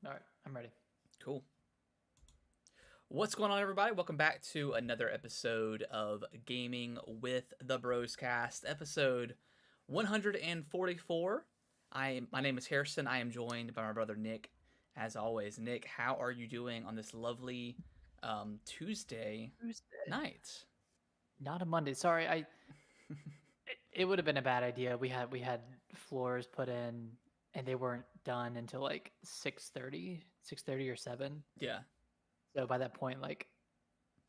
All right, I'm ready. Cool. What's going on, everybody? Welcome back to another episode of Gaming with the Broscast, episode 144. My name is Harrison. I am joined by my brother Nick. As always, Nick, how are you doing on this lovely Tuesday Tuesday, night? not a Monday. Sorry, it would have been a bad idea. We had floors put in, and they weren't done until like 6:30 or 7. Yeah, So by that point, like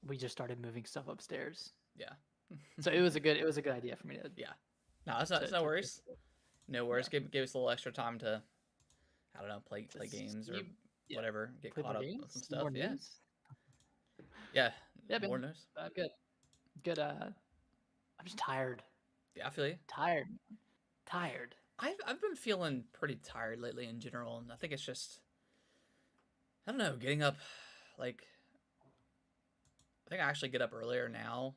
we just started moving stuff upstairs. yeah, So it was a good idea for me to yeah. No, it's no to worries. No worries. yeah Give us a little extra time to I don't know to play games or see yeah whatever. Get play caught more up on some games, see stuff. more Yeah, news. yeah. Yeah, More man, news. good, good. I'm just tired, Yeah, I feel you. tired, tired. I've been feeling pretty tired lately in general, and I think it's just I don't know, getting up like I think I actually get up earlier now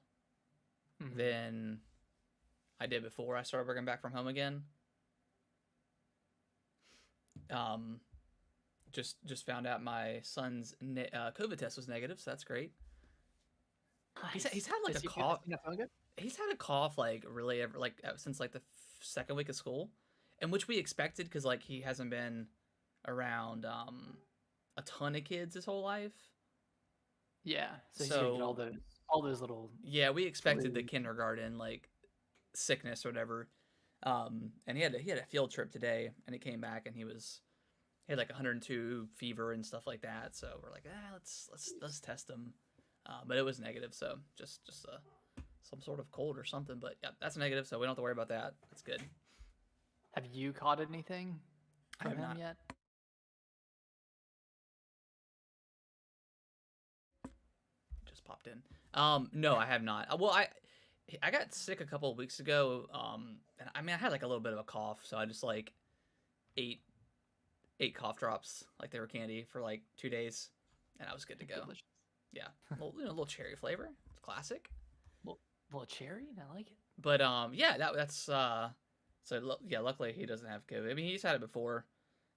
Mm-hmm. than I did before I started working back from home again. Um, just found out my son's COVID test was negative, so that's great. He's Nice. had like a Is cough. he not feeling good? He's had a cough like really ever like since like the second week of school, and which we expected because like he hasn't been around a ton of kids his whole life. Yeah, so he's gonna get So all those little yeah, we expected the flu. kindergarten like sickness or whatever. And he had a field trip today, and he came back and he had like 102 fever and stuff like that. So we're like, let's test him. But it was negative, so just some sort of cold or something. But yeah, that's negative, so we don't have to worry about that. That's good. Have you caught anything I from have him not yet? just popped in. No, I have not. Well, I got sick a couple of weeks ago. And I mean I had like a little bit of a cough, so I just like ate ate cough drops like they were candy for like 2 days, and I was good to go. Delicious. Yeah, a little cherry flavor. It's classic. Little, little cherry, I like it. But yeah, that's so yeah. Luckily, he doesn't have COVID. I mean, he's had it before,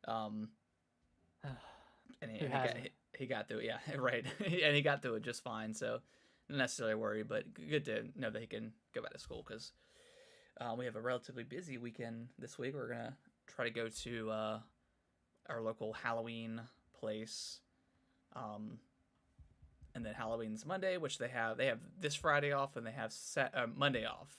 um, Who and hasn't? he got through it. Yeah, right, and he got through it just fine. So not necessarily worried, but good to know that he can go back to school because we have a relatively busy weekend this week. We're gonna try to go to our local Halloween place. Um, and then Halloween's Monday, which they have this Friday off, and they have Monday off,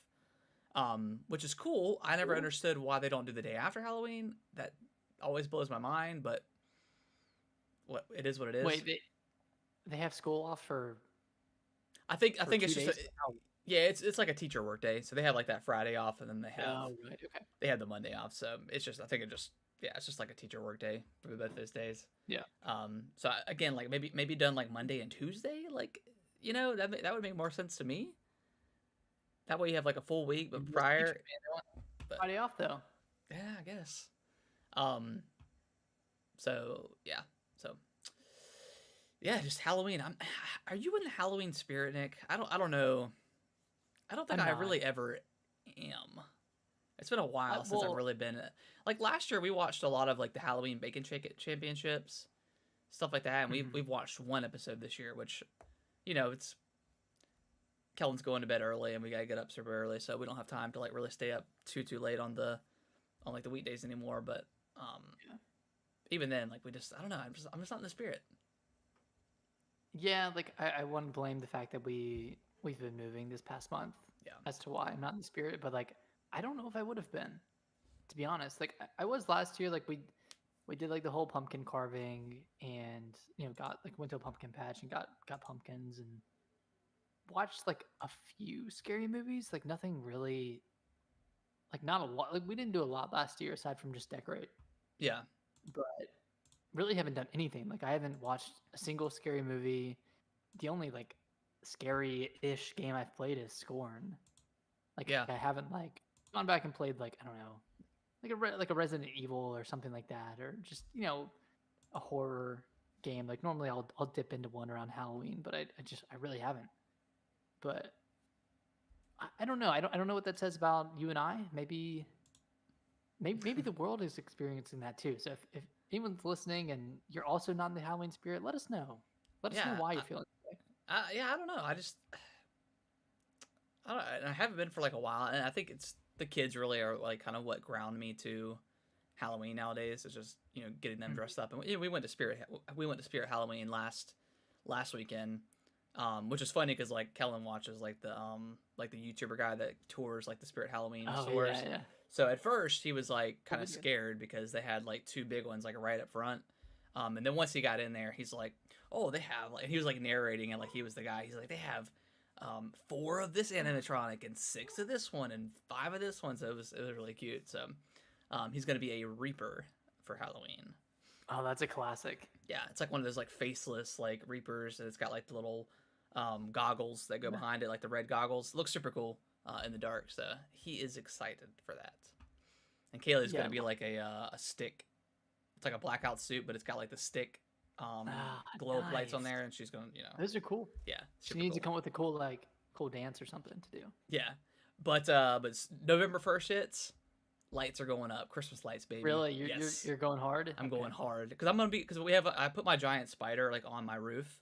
which is cool. I never Cool. understood why they don't do the day after Halloween. That always blows my mind, but what it is, what it is. Wait, they have school off I for think it's two just days? Oh, yeah, it's like a teacher work day, so they have like that Friday off, and then oh, right. Okay. they have the Monday off. So it's just I think it just yeah, it's just like a teacher work day for both those days. Yeah. So again, like maybe done like Monday and Tuesday, like that would make more sense to me. That way you have like a full week, Maybe but those teachers, prior, man, they want but Friday off though. yeah, I guess. Um, so yeah, so yeah, just Halloween. Are you in the Halloween spirit, Nick? I don't know. I don't think I'm I not. really ever am. It's been a while since I've Well, really been like last year. We watched a lot of like the Halloween Bacon Championships, stuff like that, and mhm. we've watched one episode this year, which it's Kellen's going to bed early, and we gotta get up super early, so we don't have time to like really stay up too late on like the weekdays anymore. But um, Yeah. even then, like we just I don't know. I'm just not in the spirit. Yeah, like I wouldn't blame the fact that we've been moving this past month Yeah, as to why I'm not in the spirit, but like I don't know if I would have been, to be honest. Like I was last year. Like we did like the whole pumpkin carving, and got like went to a pumpkin patch and got pumpkins, and watched like a few scary movies. Like nothing really, like not a lot. Like we didn't do a lot last year aside from just decorate, yeah, but really haven't done anything. Like I haven't watched a single scary movie. The only like scary-ish game I've played is Scorn. Like yeah, I haven't like gone back and played like I don't know, like like a Resident Evil or something like that, or just a horror game. Like normally I'll dip into one around Halloween, but I really haven't. But I don't know. I don't know what that says about you and I. Maybe the world is experiencing that too. So if anyone's listening and you're also not in the Halloween spirit, let us know. Let us know Yeah, why you're feeling this way. yeah, I don't know. I haven't been for like a while, and I think it's the kids really are like kind of what ground me to Halloween nowadays. Is just getting them Mhm. dressed up, and we went to Spirit Halloween last weekend, which is funny because like Kellen watches like the YouTuber guy that tours like the Spirit Halloween Oh stores. yeah. So at first he was like Cool kind of video. scared because they had like two big ones like right up front. And then once he got in there, he's like, "Oh, they have like," he was like narrating it like he was the guy. He's like, "They have four of this animatronic and six of this one and five of this one." So it was really cute. So he's gonna be a Reaper for Halloween. Oh, that's a classic. Yeah, it's like one of those like faceless like Reapers, and it's got like the little goggles that go Yeah. behind it, like the red goggles. It looks super cool in the dark. So he is excited for that. And Kaylee's Yeah. gonna be like a stick. It's like a blackout suit, but it's got like the stick glow up lights on Nice. there, and she's gonna Those are cool. yeah, She super needs to cool. come with a cool dance or something to do. Yeah, but November 1st hits. Lights are going up. Christmas lights, baby. Really, Yes, you're going hard. I'm Okay. going hard because I put my giant spider like on my roof,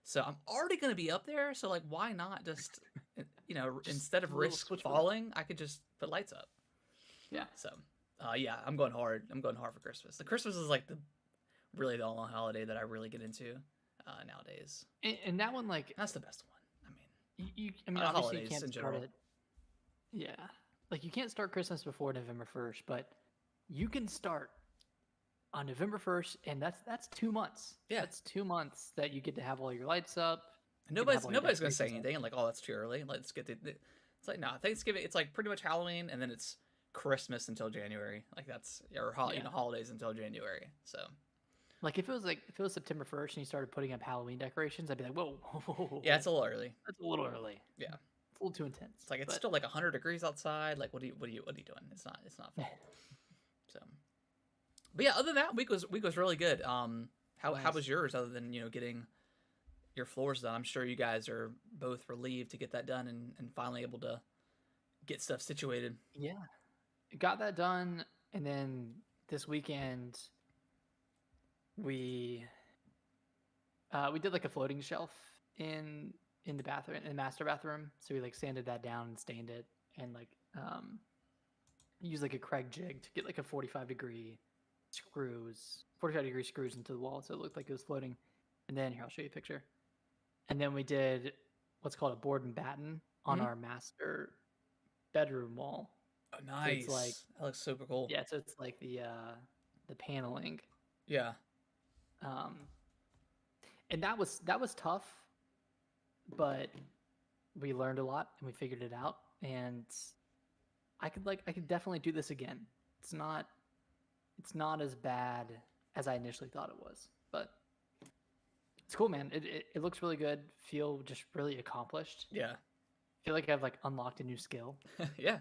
so I'm already gonna be up there. So like, why not just Just instead of a little risk switch it up. falling, I could just put lights up. Yeah. So, yeah, I'm going hard. I'm going hard for Christmas. The Christmas is like really the only holiday that I really get into nowadays. And that one, like, That's the best one. I mean, I mean, obviously you holidays can't in start general. it. Yeah, like you can't start Christmas before November 1st, but you can start on November 1st, and that's 2 months. Yeah. That's 2 months that you get to have all your lights up. And you can have all your nobody's gonna say decorations up. anything like, oh, that's too early. Let's get it's like no, Thanksgiving. It's like pretty much Halloween, and then it's Christmas until January. Like that's Yeah. holidays until January. So Like if it was September 1st and you started putting up Halloween decorations, I'd be like, whoa, yeah, it's a little early. that's a little early. Yeah. It's a little too intense. It's like it's but still like 100 degrees outside. Like what are you doing? It's not fall. So, but yeah, other than that, week was really good. How Nice. was yours? Other than getting your floors done, I'm sure you guys are both relieved to get that done and finally able to get stuff situated. Yeah, got that done, and then this weekend we we did like a floating shelf in the bathroom, in the master bathroom. So we like sanded that down and stained it, and like used like a Craig jig to get like a 45-degree 45-degree screws into the wall, so it looked like it was floating. And then here, I'll show you a picture. And then we did what's called a board and batten on Mhm. our master bedroom wall. Oh, nice. it's like- that looks super cool. Yeah, so it's like the paneling. Yeah. And that was tough, but we learned a lot and we figured it out. And I could definitely do this again. It's not as bad as I initially thought it was, but it's cool, man. It looks really good. Feel just really accomplished. Yeah. Feel like I've like unlocked a new skill. Yeah.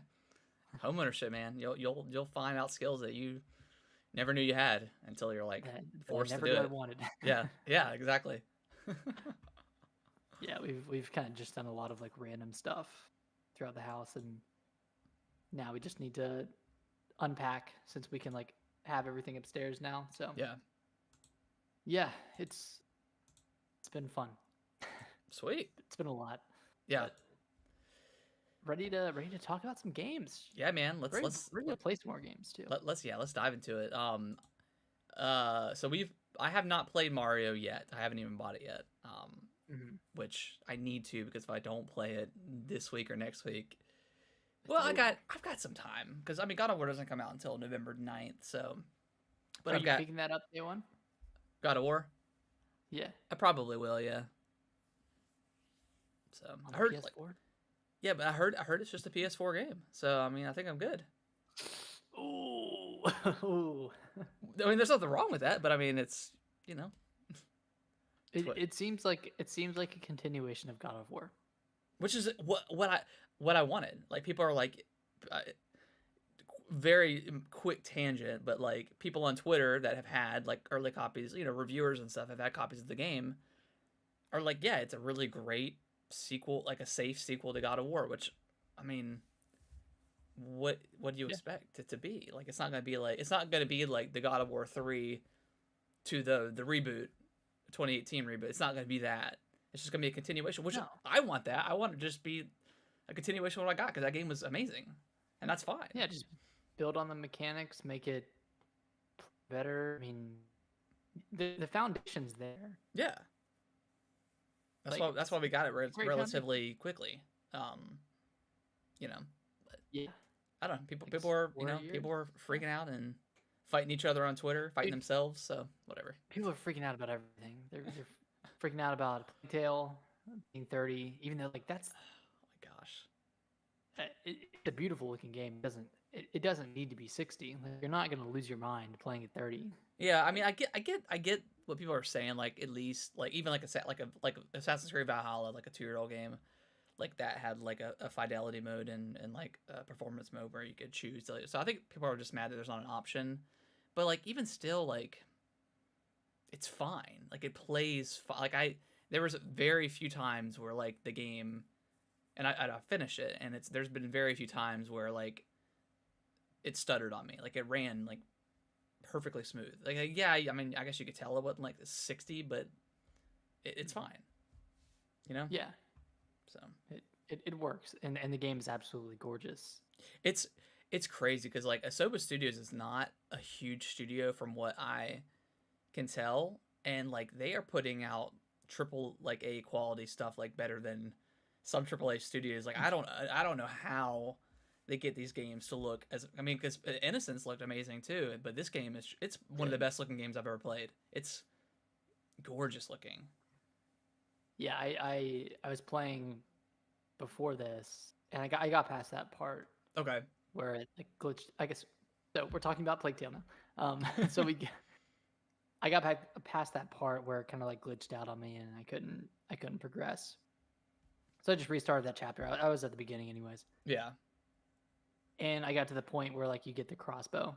Homeownership, man. You'll find out skills that you never knew you had until you're like that forced I to never do knew I it. wanted. Yeah. Yeah. Exactly. Yeah, we've kind of just done a lot of like random stuff throughout the house, and now we just need to unpack since we can like have everything upstairs now. So Yeah. it's been fun. Sweet. It's been a lot. Yeah. But ready to talk about some games. Yeah, man. Ready to play some more games too. Let's dive into it. So I have not played Mario yet. I haven't even bought it yet. Mhm. Which I need to, because if I don't play it this week or next week, well, I've got some time, because I mean God of War doesn't come out until November 9th, so. But Are I've you got picking that up day one? God of War. Yeah. I probably will, yeah. So On I heard, PS4. yeah, but I heard it's just a PS4 game. So I mean, I think I'm good. Ooh. I mean, there's nothing wrong with that, but I mean, it's It seems like a continuation of God of War. which is what I wanted. Like people are like, very quick tangent, but like people on Twitter that have had like early copies, reviewers and stuff have had copies of the game, are like, yeah, it's a really great sequel, like a safe sequel to God of War. Which, I mean, what do you expect it to be? Like, it's not gonna be like the God of War 3 to the reboot, 2018 reboot. It's not going to be that. It's just going to be a continuation, which No. I want that. I want it to just be a continuation of what I got because that game was amazing, and that's fine. Yeah, just build on the mechanics, make it better. I mean, the foundation's there. Yeah. That's why we got it relatively quickly. You know, yeah. I don't know. People are freaking out and fighting each other on Twitter, fighting themselves. So whatever. People are freaking out about everything. They're freaking out about Playtale being 30, even though like that's. Oh my gosh. It's a beautiful looking game. It doesn't need to be 60. Like, you're not gonna lose your mind playing at 30. Yeah, I mean, I get what people are saying. Like at least like even like Assassin's Creed Valhalla, like a 2-year-old game, like that had like a fidelity mode and like a performance mode where you could choose. So I think people are just mad that there's not an option. But like even still, like it's fine. Like it plays there was very few times where like the game, and I finished it, and there's been very few times where like it stuttered on me. Like it ran like perfectly smooth. Like yeah, I mean I guess you could tell it wasn't like 60, but it's fine. You know? Yeah. So it works, and the game is absolutely gorgeous. It's crazy because like Asobo Studios is not a huge studio from what I can tell, and like they are putting out triple like A quality stuff like better than some AAA studios. Like I don't know how they get these games to look as because Innocence looked amazing too, but this game it's one of the best looking games I've ever played. It's gorgeous looking. Yeah, I was playing before this, and I got past that part. Okay. Where it like glitched. I guess so. We're talking about Plague Tale now. So I got past that part where it kind of like glitched out on me, and I couldn't progress. So I just restarted that chapter. I was at the beginning, anyways. Yeah. And I got to the point where like you get the crossbow,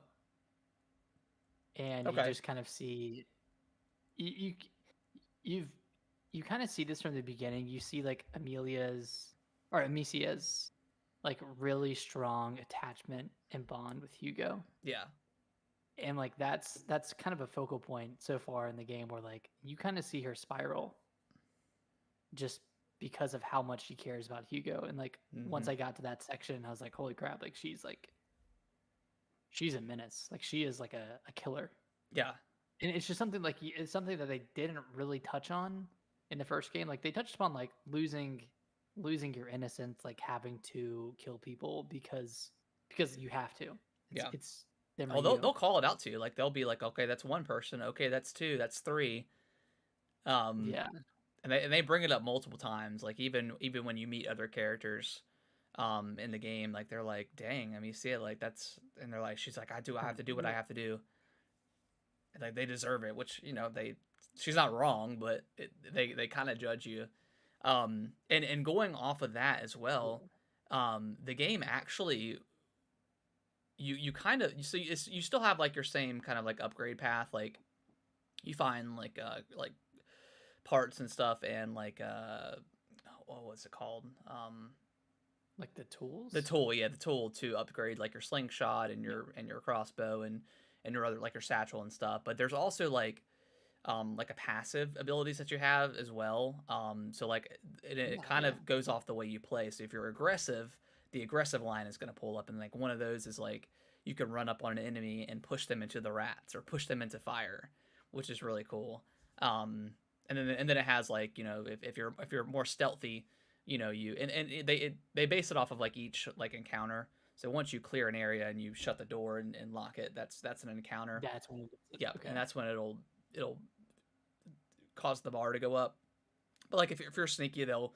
and you just kind of see you kind of see this from the beginning. You see like Amicia's like really strong attachment and bond with Hugo. Yeah. And like that's kind of a focal point so far in the game where like you kind of see her spiral just because of how much she cares about Hugo. And like once I got to that section, I was like, holy crap, like she's a menace. Like she is like a killer. Yeah. And it's just something like it's something that they didn't really touch on in the first game. Like they touched upon like losing your innocence, like having to kill people because you have to. It's them. Oh, they'll call it out to you. Like they'll be like, okay, that's one person. Okay, that's two. That's three. Yeah. And they bring it up multiple times. Like even when you meet other characters, in the game, like they're like, dang. I mean, you see it like that's, and they're like, she's like, I have to do what I have to do. And like they deserve it, which she's not wrong, but they kind of judge you. And going off of that as well, the game actually, you kind of you still have like your same kind of like upgrade path. Like you find like parts and stuff, and like what was it called? Like the tools. The tool to upgrade like your slingshot and your crossbow and your other like your satchel and stuff. But there's also like a passive abilities that you have as well. So like it kind of goes off the way you play. So if you're aggressive, the aggressive line is going to pull up, and like one of those is like you can run up on an enemy and push them into the rats or push them into fire, which is really cool. And then it has like, you know, if you're more stealthy, you know, they base it off of like each like encounter. So once you clear an area and you shut the door and lock it, that's an encounter. That's when and that's when it'll cause the bar to go up. But like if you're sneaky, they'll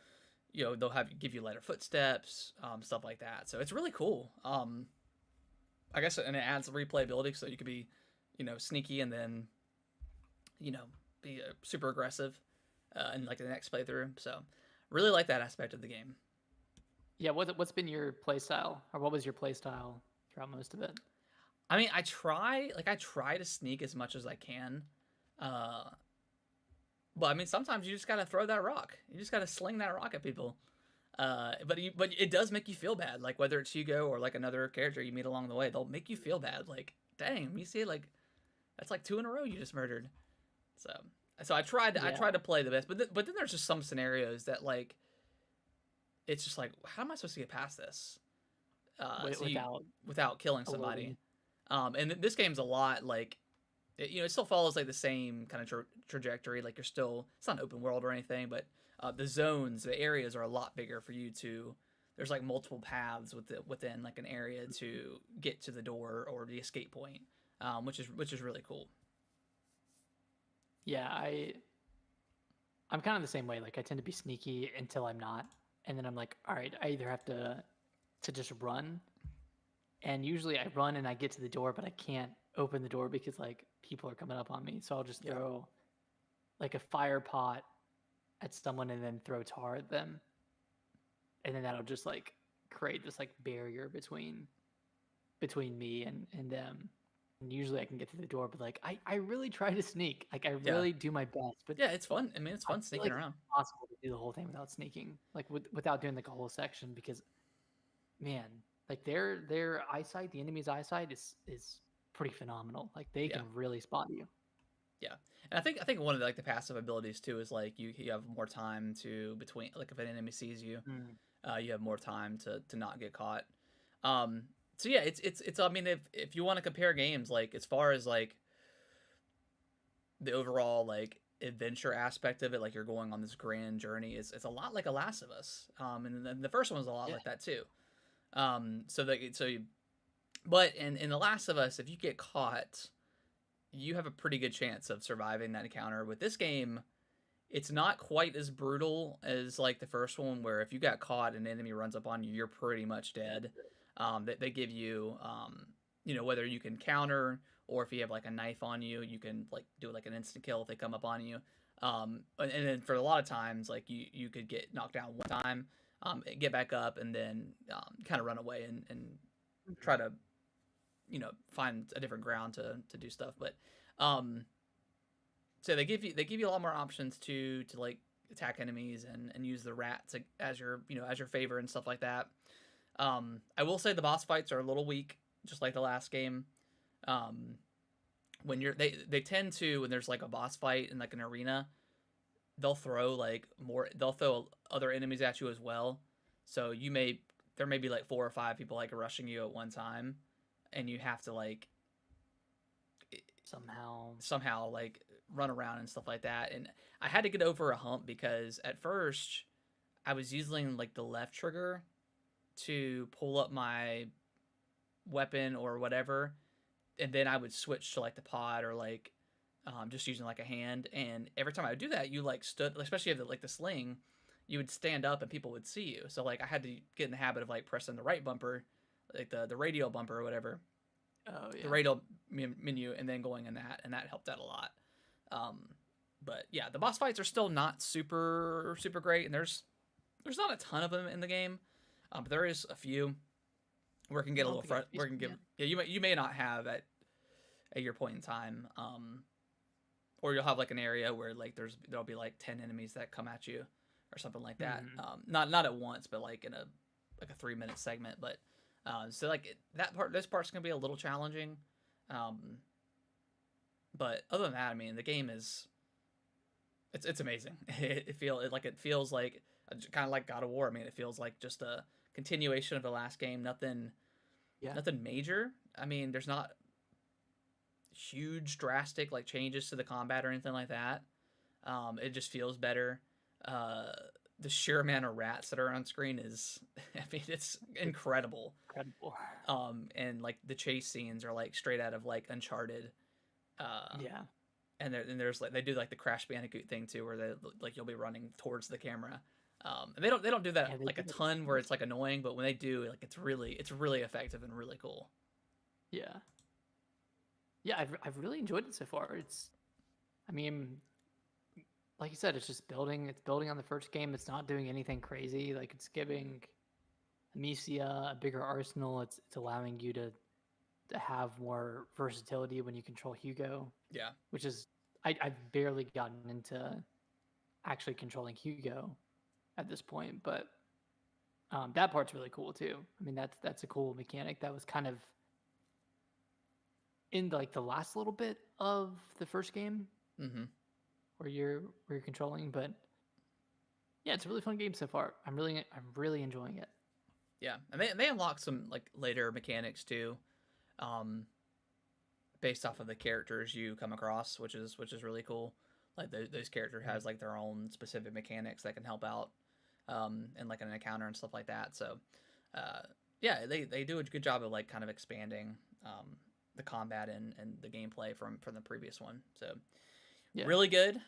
give you lighter footsteps, stuff like that. So it's really cool. I guess, and it adds replayability, so you could be, you know, sneaky and then, you know, be super aggressive in like the next playthrough. So really like that aspect of the game. Yeah, what's been your play style, or what was your play style throughout most of it? I mean, I try to sneak as much as I can. But I mean, sometimes you just gotta throw that rock. You just gotta sling that rock at people. But it does make you feel bad. Like whether it's Hugo or like another character you meet along the way, they'll make you feel bad. Like, dang, you see, like that's like 2 in a row you just murdered. So I Yeah. tried to play the best, but then there's just some scenarios that like it's just like how am I supposed to get past this? So you Without without killing somebody. alerting. And this game's a lot like it still follows like the same kind of trajectory. Like you're still it's not an open world or anything, but the zones, the areas are a lot bigger for you to. There's like multiple paths within like an area to get to the door or the escape point, which is really cool. Yeah, I'm kind of the same way. Like I tend to be sneaky until I'm not, and then I'm like, all right, I either have to just run, and usually I run and I get to the door, but I can't open the door because like people are coming up on me. So I'll just Yeah, throw like a fire pot at someone and then throw tar at them, and then that'll just like create this like barrier between me and them. And usually I can get to the door, but like I really try to sneak. Like I yeah, really do my best, but yeah. It's fun. I mean, it's I fun feel sneaking like it's around. impossible to do the whole thing without sneaking, like without doing like a whole section because man, like their eyesight, the enemy's eyesight is pretty phenomenal. Like they Yeah, can really spot you. yeah. And I think one of the, like the passive abilities too is like you have more time to between like if an enemy sees you, Mm. you have more time to not get caught. Um, so yeah, it's. I mean, if you want to compare games, like as far as like the overall like adventure aspect of it, like you're going on this grand journey, it's a lot like a Last of Us. And then the first one was a lot Yeah. like that too. But in the Last of Us, if you get caught, you have a pretty good chance of surviving that encounter. With this game, it's not quite as brutal as like the first one, where if you got caught and an enemy runs up on you, you're pretty much dead. They give you, whether you can counter or if you have like a knife on you, you can like do like an instant kill if they come up on you. And then for a lot of times, like you could get knocked down one time, get back up, and then kind of run away and try to find a different ground to do stuff. But um, so they give you a lot more options to like attack enemies and use the rats as your favor and stuff like that. I will say the boss fights are a little weak, just like the last game. Um, when they tend to when there's like a boss fight in like an arena, they'll throw other enemies at you as well. So there may be like 4 or 5 people like rushing you at one time, and you have to like Somehow. somehow like run around and stuff like that. And I had to get over a hump because at first I was using like the left trigger to pull up my weapon or whatever, and then I would switch to like the pod or like just using like a hand. And every time I would do that, you like stood, especially if like the sling, you would stand up and people would see you. So like I had to get in the habit of like pressing the right bumper, like the radial bumper or whatever, Oh the yeah. radial menu, and then going in that, and that helped out a lot. Um, but yeah, the boss fights are still not super super great, and there's not a ton of them in the game, but there is a few where it can I get a don't little think where it can give yeah you may not have at your point in time, or you'll have like an area where like there'll be like 10 enemies that come at you or something like that. Mm. Not at once, but like in a 3 minute segment. But so like this part's gonna be a little challenging. Um, but other than that, I mean, the game is it's amazing. It feels like kind of like God of War. I mean, it feels like just a continuation of the last game. Yeah. Nothing major. I mean, there's not huge drastic like changes to the combat or anything like that. It just feels better. Uh, the sheer amount of rats that are on screen is, I mean, it's incredible. Incredible. And like the chase scenes are like straight out of like Uncharted. Yeah. And there's like they do like the Crash Bandicoot thing too, where they like you'll be running towards the camera. And they don't do that Yeah, they like a did it. ton where it's like annoying, but when they do, like it's really effective and really cool. Yeah. Yeah, I've really enjoyed it so far. I mean, like you said, it's building on the first game. It's not doing anything crazy. Like it's giving Amicia a bigger arsenal. It's allowing you to have more versatility when you control Hugo, Yeah, which is I've barely gotten into actually controlling Hugo at this point, but that part's really cool too. I mean, that's a cool mechanic that was kind of in like the last little bit of the first game. mm-hmm. where you're controlling. But yeah, it's a really fun game so far. I'm really enjoying it. Yeah, and they unlock some like later mechanics too, um, based off of the characters you come across, which is really cool. Like those characters has like their own specific mechanics that can help out, in like an encounter and stuff like that. So, uh, yeah, they do a good job of like kind of expanding, the combat and the gameplay from the previous one. So Yeah, really good.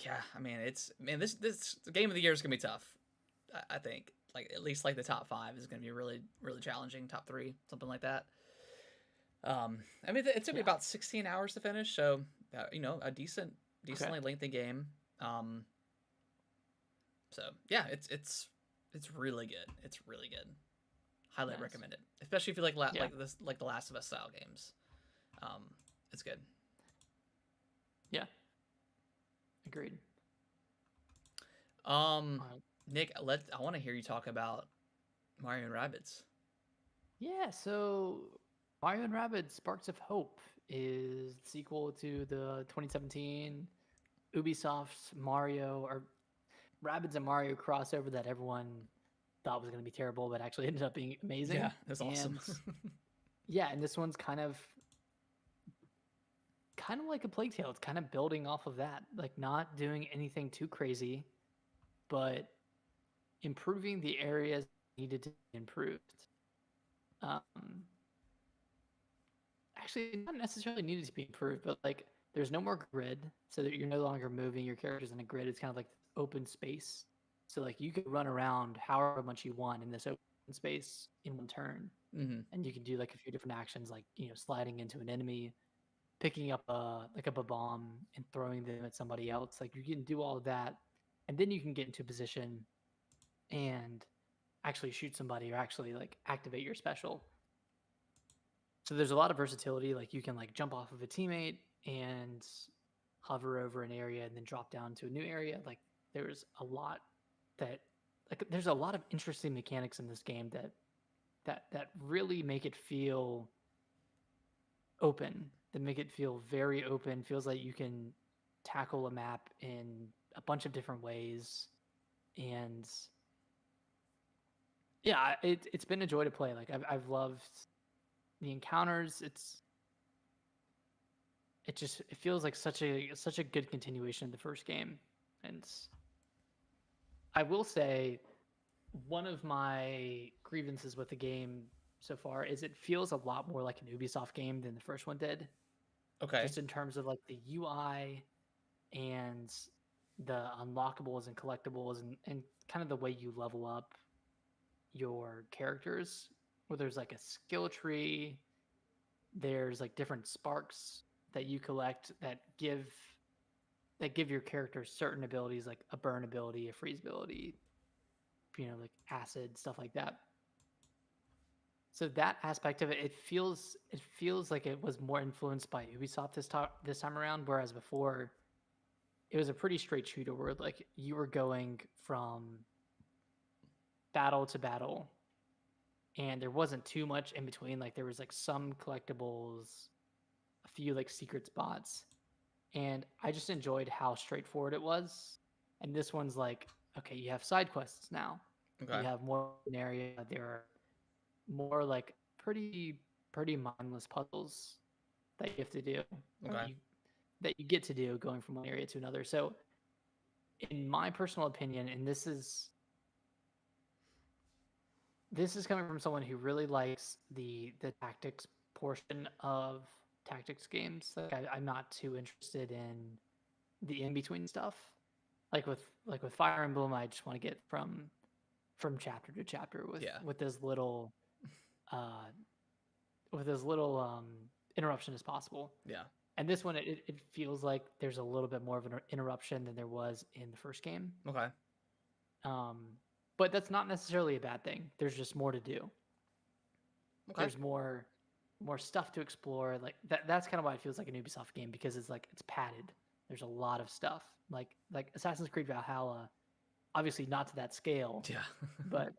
Yeah, I mean it's man this game of the year is gonna be tough. I think like at least like the top five is gonna be really challenging. Top three, something like that. I mean it took me yeah. about 16 hours to finish, so a Okay, decently lengthy game. Um, so yeah, it's really good. It's really good. Highly nice. recommend it, especially if you like Yeah, like this like the Last of Us style games. Um, it's good. yeah. Agreed. Um, All right. Nick, I want to hear you talk about Mario and Rabbids. Yeah. So Mario and Rabbids Sparks of Hope is the sequel to the 2017 Ubisoft Mario or Rabbids and Mario crossover that everyone thought was going to be terrible, but actually ended up being Yeah, amazing. that's awesome. And yeah, and this one's kind of like a Plague Tale. It's kind of building off of that, like not doing anything too crazy, but improving the areas needed to be improved. Um, Actually, not necessarily needed to be improved, but like there's no more grid, so that you're no longer moving your characters in a grid. It's kind of like open space. So like you could run around however much you want in this open space in one turn, Hmm. and you can do like a few different actions, like sliding into an enemy, picking up a bomb and throwing them at somebody else. Like you can do all of that, and then you can get into a position and actually shoot somebody or actually like activate your special. So there's a lot of versatility. Like you can like jump off of a teammate and hover over an area and then drop down to a new area. Like there's a lot that there's a lot of interesting mechanics in this game that really make it feel open, that make it feel very open. Feels like you can tackle a map in a bunch of different ways. And yeah, it's been a joy to play. Like I've loved the encounters. It feels like such a good continuation of the first game. And I will say one of my grievances with the game so far is it feels a lot more like an Ubisoft game than the first one did, Okay. just in terms of like the UI and the unlockables and collectibles and kind of the way you level up your characters, where there's like a skill tree, there's like different sparks that you collect that give your character certain abilities, like a burn ability, a freeze ability, like acid, stuff like that. So that aspect of it, it feels like it was more influenced by Ubisoft this time around, whereas before it was a pretty straight shooter where like you were going from battle to battle and there wasn't too much in between. Like there was like some collectibles, a few like secret spots, and I just enjoyed how straightforward it was. And this one's like, okay, you have side quests now. Okay. You have more an area. There are more like pretty mindless puzzles that you have to do, or Okay. that you get to do going from one area to another. So, in my personal opinion, and this is coming from someone who really likes the tactics portion of tactics games. Like I'm not too interested in the in between stuff. Like with Fire Emblem, I just want to get from chapter to chapter Yeah. with as little uh with as little interruption as possible. Yeah. And this one, it feels like there's a little bit more of an interruption than there was in the first game. Okay. Um, but that's not necessarily a bad thing. There's just more to do. Okay. There's more stuff to explore. Like that's kind of why it feels like an Ubisoft game, because it's padded. There's a lot of stuff. Like Assassin's Creed Valhalla, obviously not to that scale, Yeah. but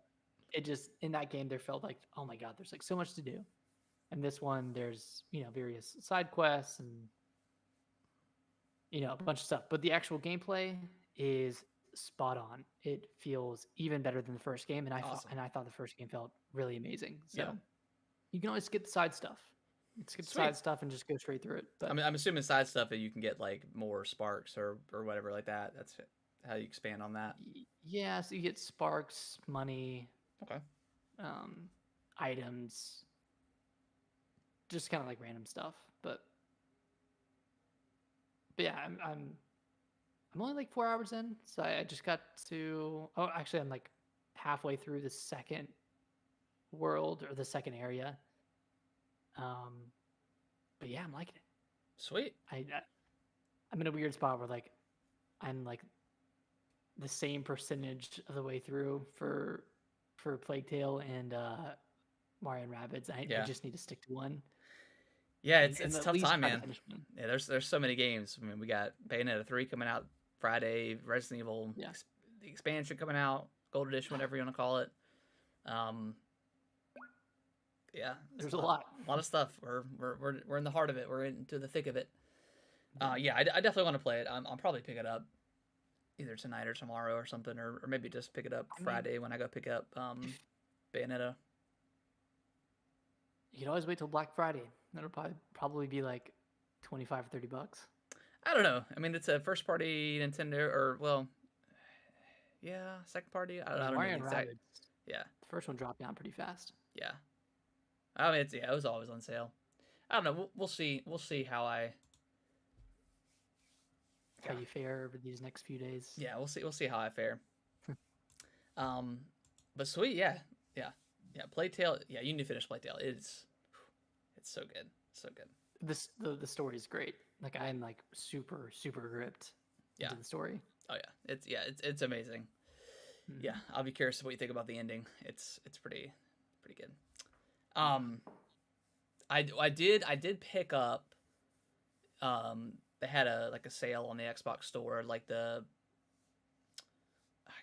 it just in that game there felt like, oh my god, there's like so much to do. And this one there's various side quests and a bunch of stuff. But the actual gameplay is spot on. It feels even better than the first game, and Awesome. I thought the first game felt really amazing. So Yeah. you can always skip the side stuff. You can skip the Sweet. side stuff and just go straight through it. But I'm assuming side stuff that you can get like more sparks or whatever like that. That's how you expand on that. yeah, so you get sparks, money, Okay. um, items, just kind of like random stuff. But yeah, I'm only like 4 hours in, so I just got to. Oh, actually, I'm like halfway through the second world or the second area. But yeah, I'm liking it. Sweet. I'm in a weird spot where like I'm like the same percentage of the way through for Plague Tale and Mario and Rabbids. I just need to stick to one. Yeah, And it's a at tough least time, try to man. finish one. Yeah, there's so many games. I mean, we got Bayonetta 3 coming out Friday, Resident Evil Yeah. the expansion coming out, Gold Edition, whatever you want to call it. Yeah, There's a lot. A lot of stuff. We're in the heart of it. We're into the thick of it. Yeah, I definitely want to play it. I'll probably pick it up either tonight or tomorrow or something, or maybe just pick it up Friday when I go pick up Bayonetta. You can always wait till Black Friday. That'll probably be like $25 or $30. I don't know. I mean, it's a first party Nintendo, or well, yeah, second party. I don't know the exact. Yeah, the first one dropped down pretty fast. Yeah, I mean, it was always on sale. I don't know. We'll see. We'll see how you fare over these next few days. Yeah, we'll see. We'll see how I fare. But sweet, yeah. Plague Tale. Yeah, you need to finish Plague Tale. It's so good, so good. The story is great. Like I'm like super gripped into the story. Oh yeah, it's amazing. Mm-hmm. Yeah, I'll be curious what you think about the ending. It's pretty good. I did pick up. They had a sale on the Xbox store, like I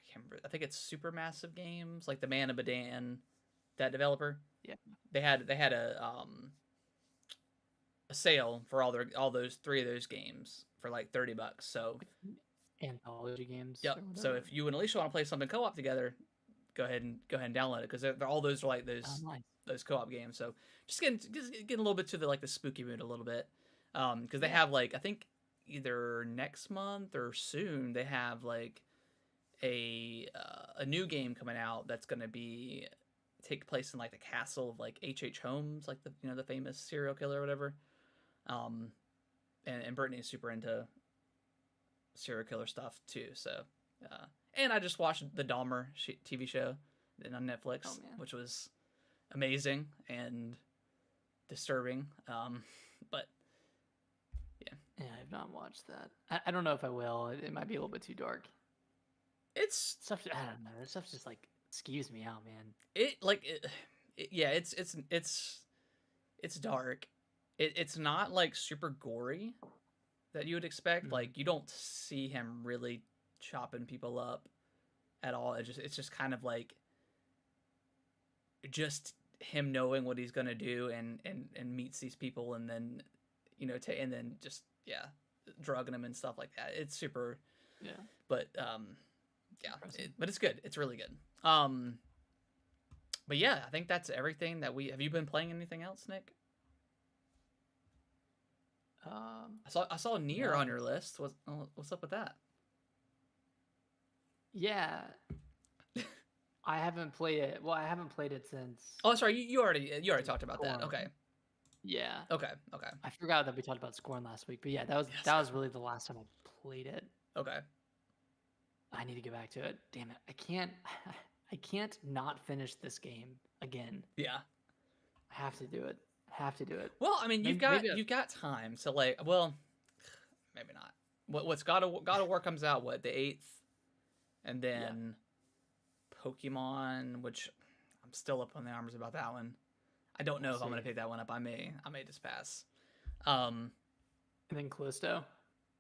can't remember. I think it's Supermassive Games, like the Man of Medan, that developer. Yeah. They had a sale for all those 3 of those games for like $30. So anthology games. Yep. So if you and Alicia want to play something co-op together, go ahead and download it, because all those are like those co-op games. So just getting a little bit to the spooky mood a little bit, because they have I think either next month or soon they have a new game coming out that's going to take place in the castle of H.H. Holmes, the famous serial killer or whatever. And Brittany's super into serial killer stuff too. So, and I just watched the Dahmer TV show on Netflix, which was amazing and disturbing. But yeah, I've not watched that. I don't know if I will. It might be a little bit too dark. It's stuff. I don't know. That stuff just skews me out, man. It's dark. It's not super gory that you would expect. Mm-hmm. You don't see him really chopping people up at all. It's just kind of just him knowing what he's gonna do and meets these people, and then and then just drugging them and stuff like that. It's super. Yeah. But but it's good. It's really good. But yeah, I think that's everything that have you been playing anything else, Nick? I saw Nier on your list. What's up with that? Yeah. I haven't played it. Well, I haven't played it since. Oh, sorry. You already talked about that. Okay. Yeah. Okay. I forgot that we talked about Scorn last week, but yeah, that was really the last time I played it. Okay. I need to get back to it. Damn it. I can't not finish this game again. Yeah. I have to do it. Well, I mean, you've got time. So well, maybe not. What's God of War comes out the 8th, and then Pokemon, which I'm still up on the arms about that one. I don't know if I'm gonna pick that one up. I may just pass. And then Callisto.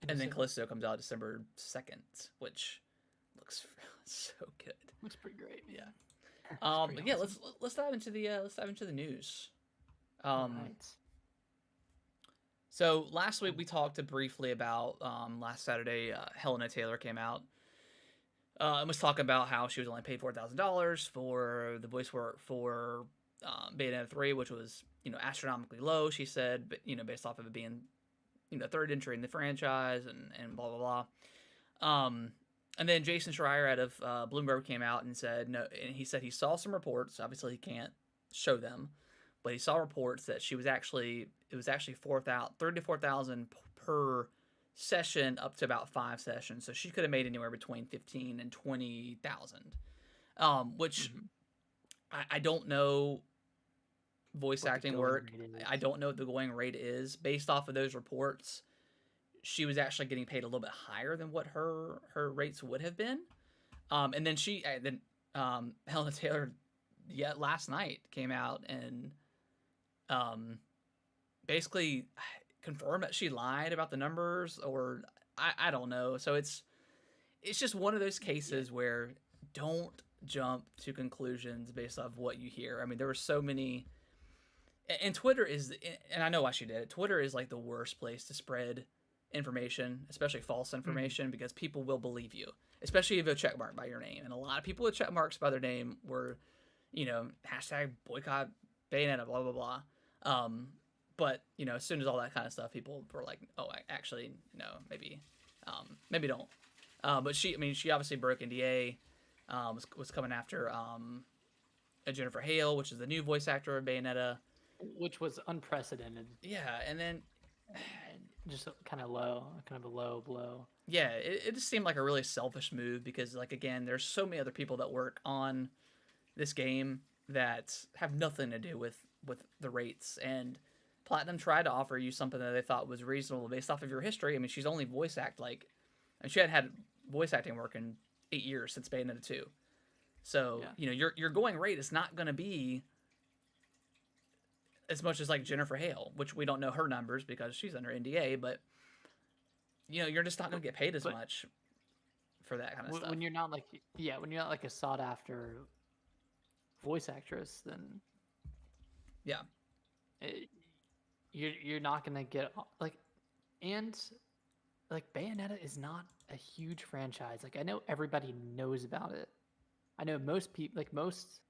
And then Callisto comes out December 2nd, which looks so good. Looks pretty great. Yeah. But yeah, let's dive into the news. Right. So last week we talked briefly about last Saturday. Helena Taylor came out and was talking about how she was only paid $4,000 for the voice work for Bayonetta 3, which was astronomically low. She said, but based off of it being third entry in the franchise and blah blah blah. And then Jason Schreier out of Bloomberg came out and said no, and he said he saw some reports. Obviously, he can't show them, but he saw reports that it was actually 34,000 per session up to about 5 sessions. So she could have made anywhere between 15 and 20,000. Which I don't know voice acting work. I don't know what the going rate is. Based off of those reports, she was actually getting paid a little bit higher than what her rates would have been. And then Helena Taylor last night came out and basically confirmed that she lied about the numbers, or I don't know. So it's just one of those cases where don't jump to conclusions based off what you hear. I mean, there were so many, and Twitter is, and I know why she did it. Twitter is like the worst place to spread information, especially false information, because people will believe you, especially if you have a check mark by your name. And a lot of people with check marks by their name were, hashtag boycott Bayonetta, blah, blah, blah. But, as soon as all that kind of stuff, people were like, oh, actually, no, maybe don't. But she obviously broke NDA, was coming after Jennifer Hale, which is the new voice actor of Bayonetta. Which was unprecedented. Yeah, and then just kind of a low blow. Yeah, it just seemed like a really selfish move because, like, again, there's so many other people that work on this game that have nothing to do with the rates. And Platinum tried to offer you something that they thought was reasonable based off of your history. I mean, she's only and she had voice acting work in 8 years since Bayonetta 2. So, your going rate is not going to be as much as like Jennifer Hale, which we don't know her numbers because she's under NDA, but you're just not going to get paid as much for that kind of stuff. When you're not like a sought after voice actress, then you're not going to get Bayonetta is not a huge franchise. Like, I know everybody knows about it. I know most people, like most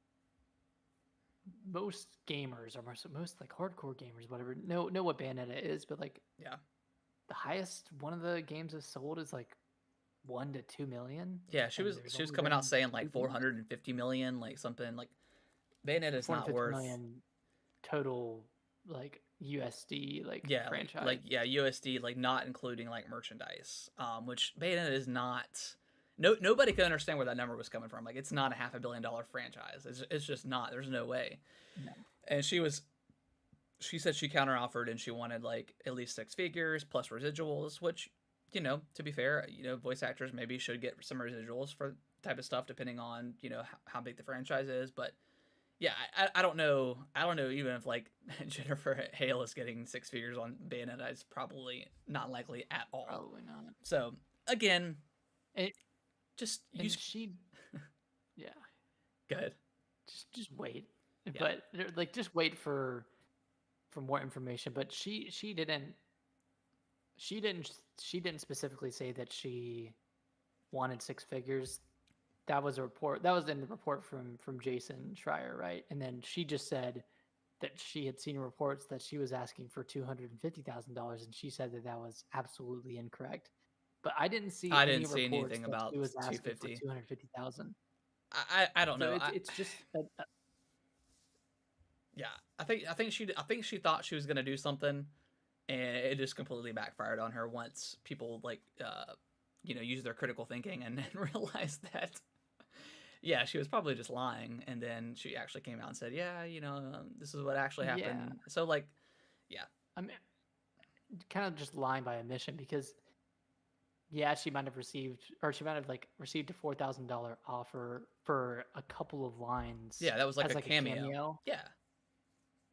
gamers or most like hardcore gamers, whatever, know what Bayonetta is, but the highest one of the games has sold is like 1 to 2 million. Yeah, she was coming out saying like 450 million, like something like Bayonetta is not worth million total like USD franchise. USD, like not including like merchandise. Which Bayonetta is not. Nobody could understand where that number was coming from. Like, it's not a $500 million franchise. It's just not. There's no way. No. And she said she counteroffered and she wanted like at least 6 figures plus residuals, which, to be fair, voice actors maybe should get some residuals for type of stuff depending on, how big the franchise is. But yeah, I don't know. I don't know even if like Jennifer Hale is getting 6 figures on Bayonetta. It's probably not likely at all. Probably not. So again, yeah. Go ahead. Just wait. Yeah. But just wait for more information. But she didn't specifically say that she wanted 6 figures. That was a report. That was in the report from Jason Schreier, right? And then she just said that she had seen reports that she was asking for $250,000, and she said that was absolutely incorrect. But I didn't see anything about 250. 250,000. I don't know. It's just. Yeah, I think she thought she was gonna do something, and it just completely backfired on her once people use their critical thinking and then realized that. Yeah, she was probably just lying, and then she actually came out and said, this is what actually happened. Yeah. So I mean, kind of just lying by omission because. Yeah, she might have received a $4,000 offer for a couple of lines. Yeah, that was like a cameo. Yeah,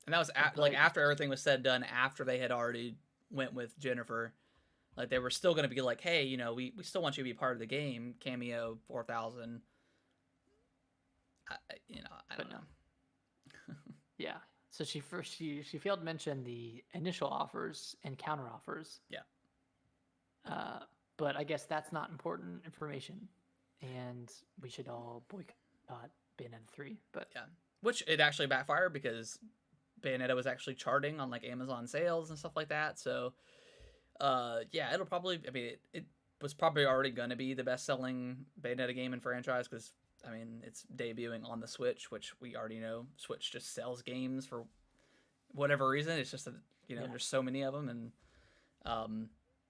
and that was after everything was said and done. After they had already went with Jennifer, like they were still going to be like, hey, we still want you to be part of the game. Cameo 4,000. I don't know. Yeah, So she failed to mention the initial offers and counter offers. Yeah. Uh, but I guess that's not important information, and we should all boycott Bayonetta 3. But Yeah. Which it actually backfired because Bayonetta was actually charting on like Amazon sales and stuff like that. So, yeah, it'll probably. I mean, it was probably already going to be the best-selling Bayonetta game and franchise because I mean it's debuting on the Switch, which we already know Switch just sells games for whatever reason. It's just that there's so many of them, and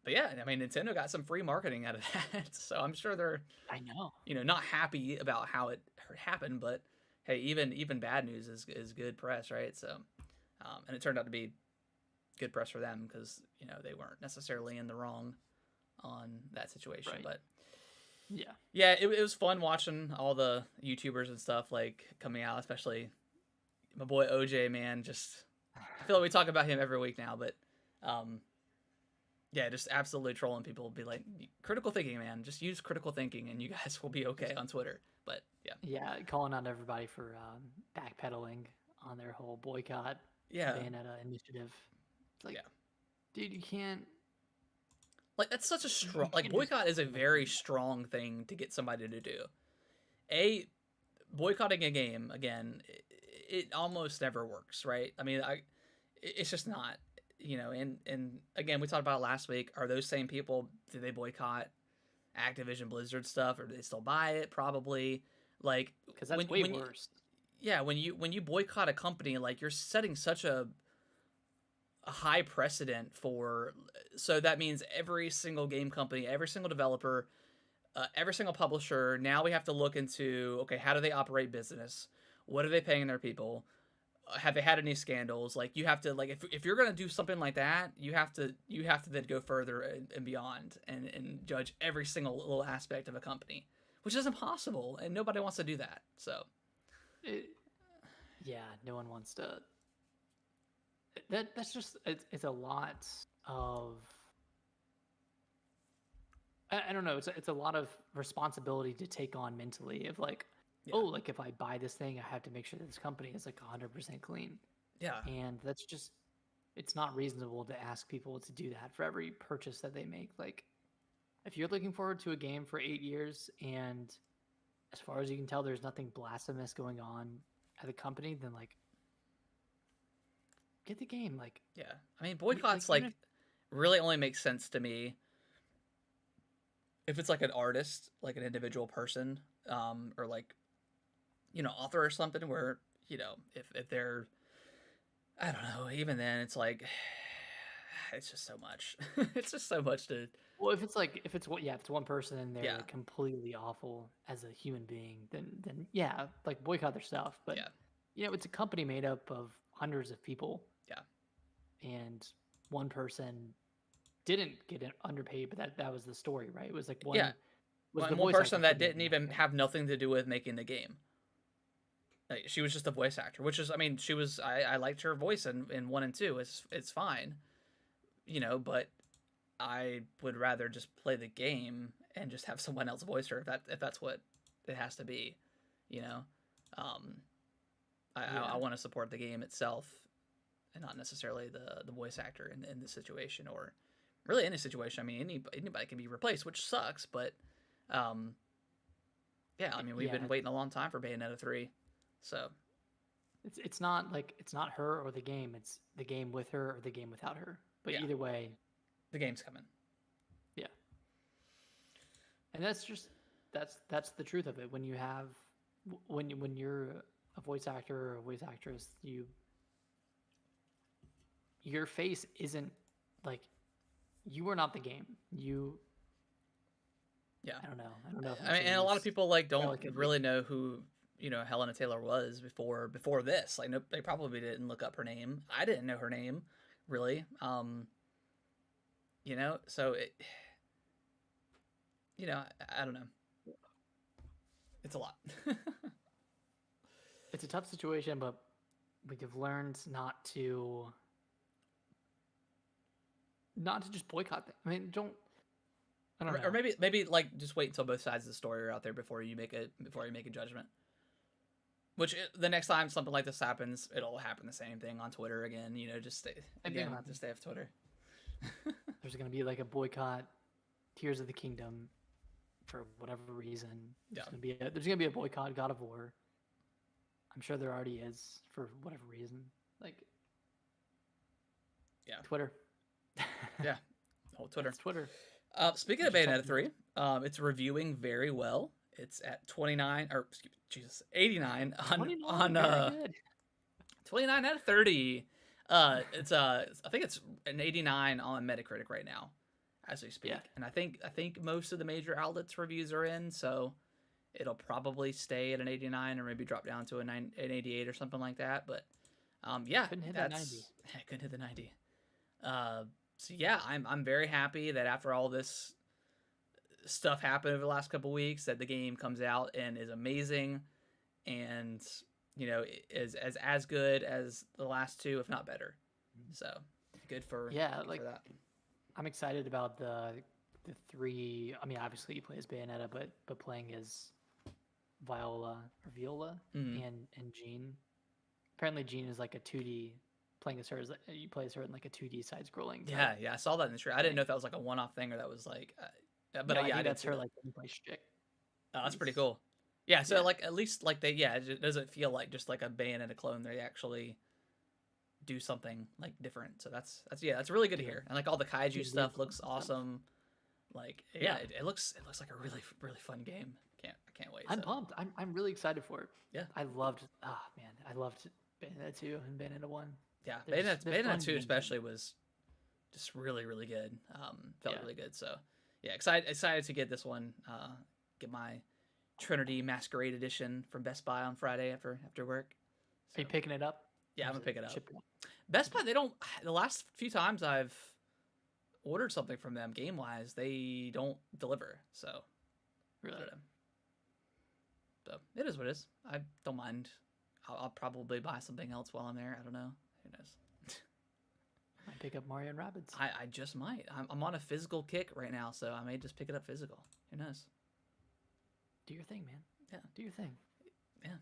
but yeah, I mean Nintendo got some free marketing out of that, so I'm sure they're I know. not happy about how it happened, but hey, even bad news is good press, right? So, and it turned out to be good press for them because they weren't necessarily in the wrong on that situation, Right. but yeah, it was fun watching all the YouTubers and stuff like coming out, especially my boy OJ, man. Just I feel like we talk about him every week now, but yeah, just absolutely trolling people. Be like, critical thinking, man. Just use critical thinking, and you guys will be okay on Twitter. But yeah, calling out everybody for backpedaling on their whole boycott Bayonetta initiative. It's like, dude, you can't. Like that's such a strong boycott is a very strong thing to get somebody to do. Boycotting a game again, it almost never works, right? I mean, it's just not, and again, we talked about it last week. Are those same people, do they boycott Activision Blizzard stuff, or do they still buy it? Probably. Like, because that's way worse. When you boycott a company, like you're setting such a high precedent for, so that means every single game company, every single developer, every single publisher, now we have to look into, okay, how do they operate business? What are they paying their people? Have they had any scandals? Like you have to, like, if you're gonna do something like that, you have to then go further and beyond and judge every single little aspect of a company, which is impossible, and nobody wants to do that. So yeah, no one wants to. That's just it's a lot of. I don't know. It's a lot of responsibility to take on mentally. Of like, like if I buy this thing, I have to make sure that this company is like 100% clean. Yeah, and that's just, it's not reasonable to ask people to do that for every purchase that they make. Like, if you're looking forward to a game for 8 years and as far as you can tell, there's nothing blasphemous going on at the company, then like, get the game. Like, yeah. I mean, boycotts like really only makes sense to me if it's like an artist, like an individual person, or like, author or something, where if they're, I don't know, even then it's like it's just so much. It's just so much to. Well, if it's one person and they're like completely awful as a human being, then yeah, like boycott their stuff. But it's a company made up of hundreds of people. Yeah. And one person didn't get underpaid, but that was the story, right? It was like one. Yeah. Was the one person that didn't even have nothing to do with making the game. Like, she was just a voice actor, which is, I mean, she was. I liked her voice in 1 and 2. It's fine, but I would rather just play the game and just have someone else voice her if that's what it has to be, I want to support the game itself and not necessarily the voice actor in this situation, or really any situation. I mean, anybody can be replaced, which sucks, but yeah, I mean, we've been waiting a long time for Bayonetta 3, so it's not like it's not her or the game, it's the game with her or the game without her. But either way, the game's coming. Yeah. And that's just that's the truth of it. When you have when you're a voice actor or a voice actress, your face isn't like, you are not the game. I don't know. I mean, and a lot of people like don't really know who Helena Taylor was before this. Like, no, they probably didn't look up her name. I didn't know her name, really. So it, I don't know. It's a lot. It's a tough situation, but we've learned not to just boycott them. I mean, I don't know. Or maybe like just wait until both sides of the story are out there before you make a judgment. The next time something like this happens, it'll happen the same thing on Twitter again. Just just stay off Twitter. There's gonna be like a boycott, Tears of the Kingdom, for whatever reason. Yeah. There's gonna be a boycott God of War. I'm sure there already is for whatever reason. Like, yeah, Twitter. Yeah, whole Twitter. It's Twitter. Speaking of Bayonetta 3, it's reviewing very well. It's at 89 on good. 29 out of 30. It's I think it's an 89 on Metacritic right now, as we speak. Yeah. And I think most of the major outlets reviews are in, so it'll probably stay at an 89 or maybe drop down to an 88 or something like that. But yeah, couldn't hit that 90. Couldn't hit the 90. So yeah, I'm very happy that after all this stuff happened over the last couple weeks, that the game comes out and is amazing, and is as good as the last two, if not better. So good for that. I'm excited about the 3. I mean, obviously you play as Bayonetta, but playing as Viola and Jean. Apparently Jean is like a 2D. Playing as her is you play as her in like a 2D side scrolling. Yeah, I saw that in the trailer. I didn't know if that was like a one-off thing or that was like, but I think that's her like play shtick. Oh, that's pretty cool. Yeah, so like at least like it doesn't feel like just like a Bayonetta clone. They actually do something like different. So that's really good to hear. And like all the kaiju stuff looks awesome. Like it looks like a really really fun game. I can't wait. I'm pumped. I'm really excited for it. Yeah, I loved Bayonetta 2 and Bayonetta 1. Yeah, Bayonetta 2 especially was just really really good. Felt really good. So yeah, excited to get this one. Get my Trinity Masquerade Edition from Best Buy on Friday after work. So, are you picking it up? Yeah, I'm gonna pick it up. Best Buy, they don't. The last few times I've ordered something from them, game wise, they don't deliver. So really, so it is what it is. I don't mind. I'll probably buy something else while I'm there. I don't know. Who knows? I pick up Mario and Rabbids. I just might. I'm on a physical kick right now, so I may just pick it up physical. Who knows? Do your thing, man. Yeah, do your thing. Yeah.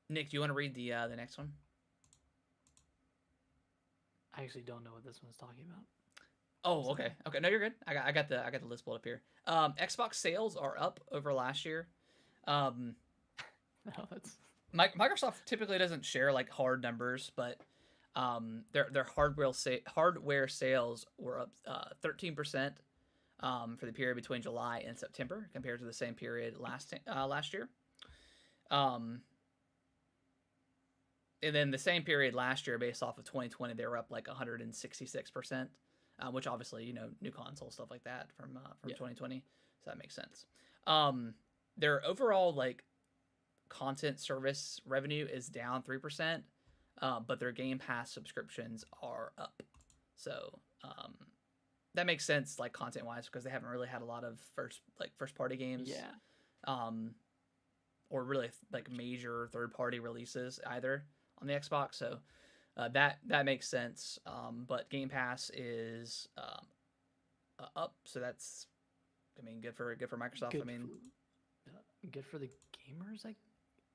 Nick, do you want to read the next one? I actually don't know what this one's talking about. Oh, okay. Okay, no, you're good. I got the list pulled up here. Xbox sales are up over last year. No, that's Microsoft typically doesn't share like hard numbers, but their hardware sales were up 13% for the period between July and September compared to the same period last year. And then the same period last year, based off of 2020, they were up like 166%, which obviously, new console stuff like that from 2020. So that makes sense. Their overall like content service revenue is down 3%, but their Game Pass subscriptions are up. So that makes sense, like content wise, because they haven't really had a lot of first party games. Yeah. Or really like major third party releases either on the Xbox. So that makes sense. But Game Pass is up, so that's good for Microsoft. Good for the gamers,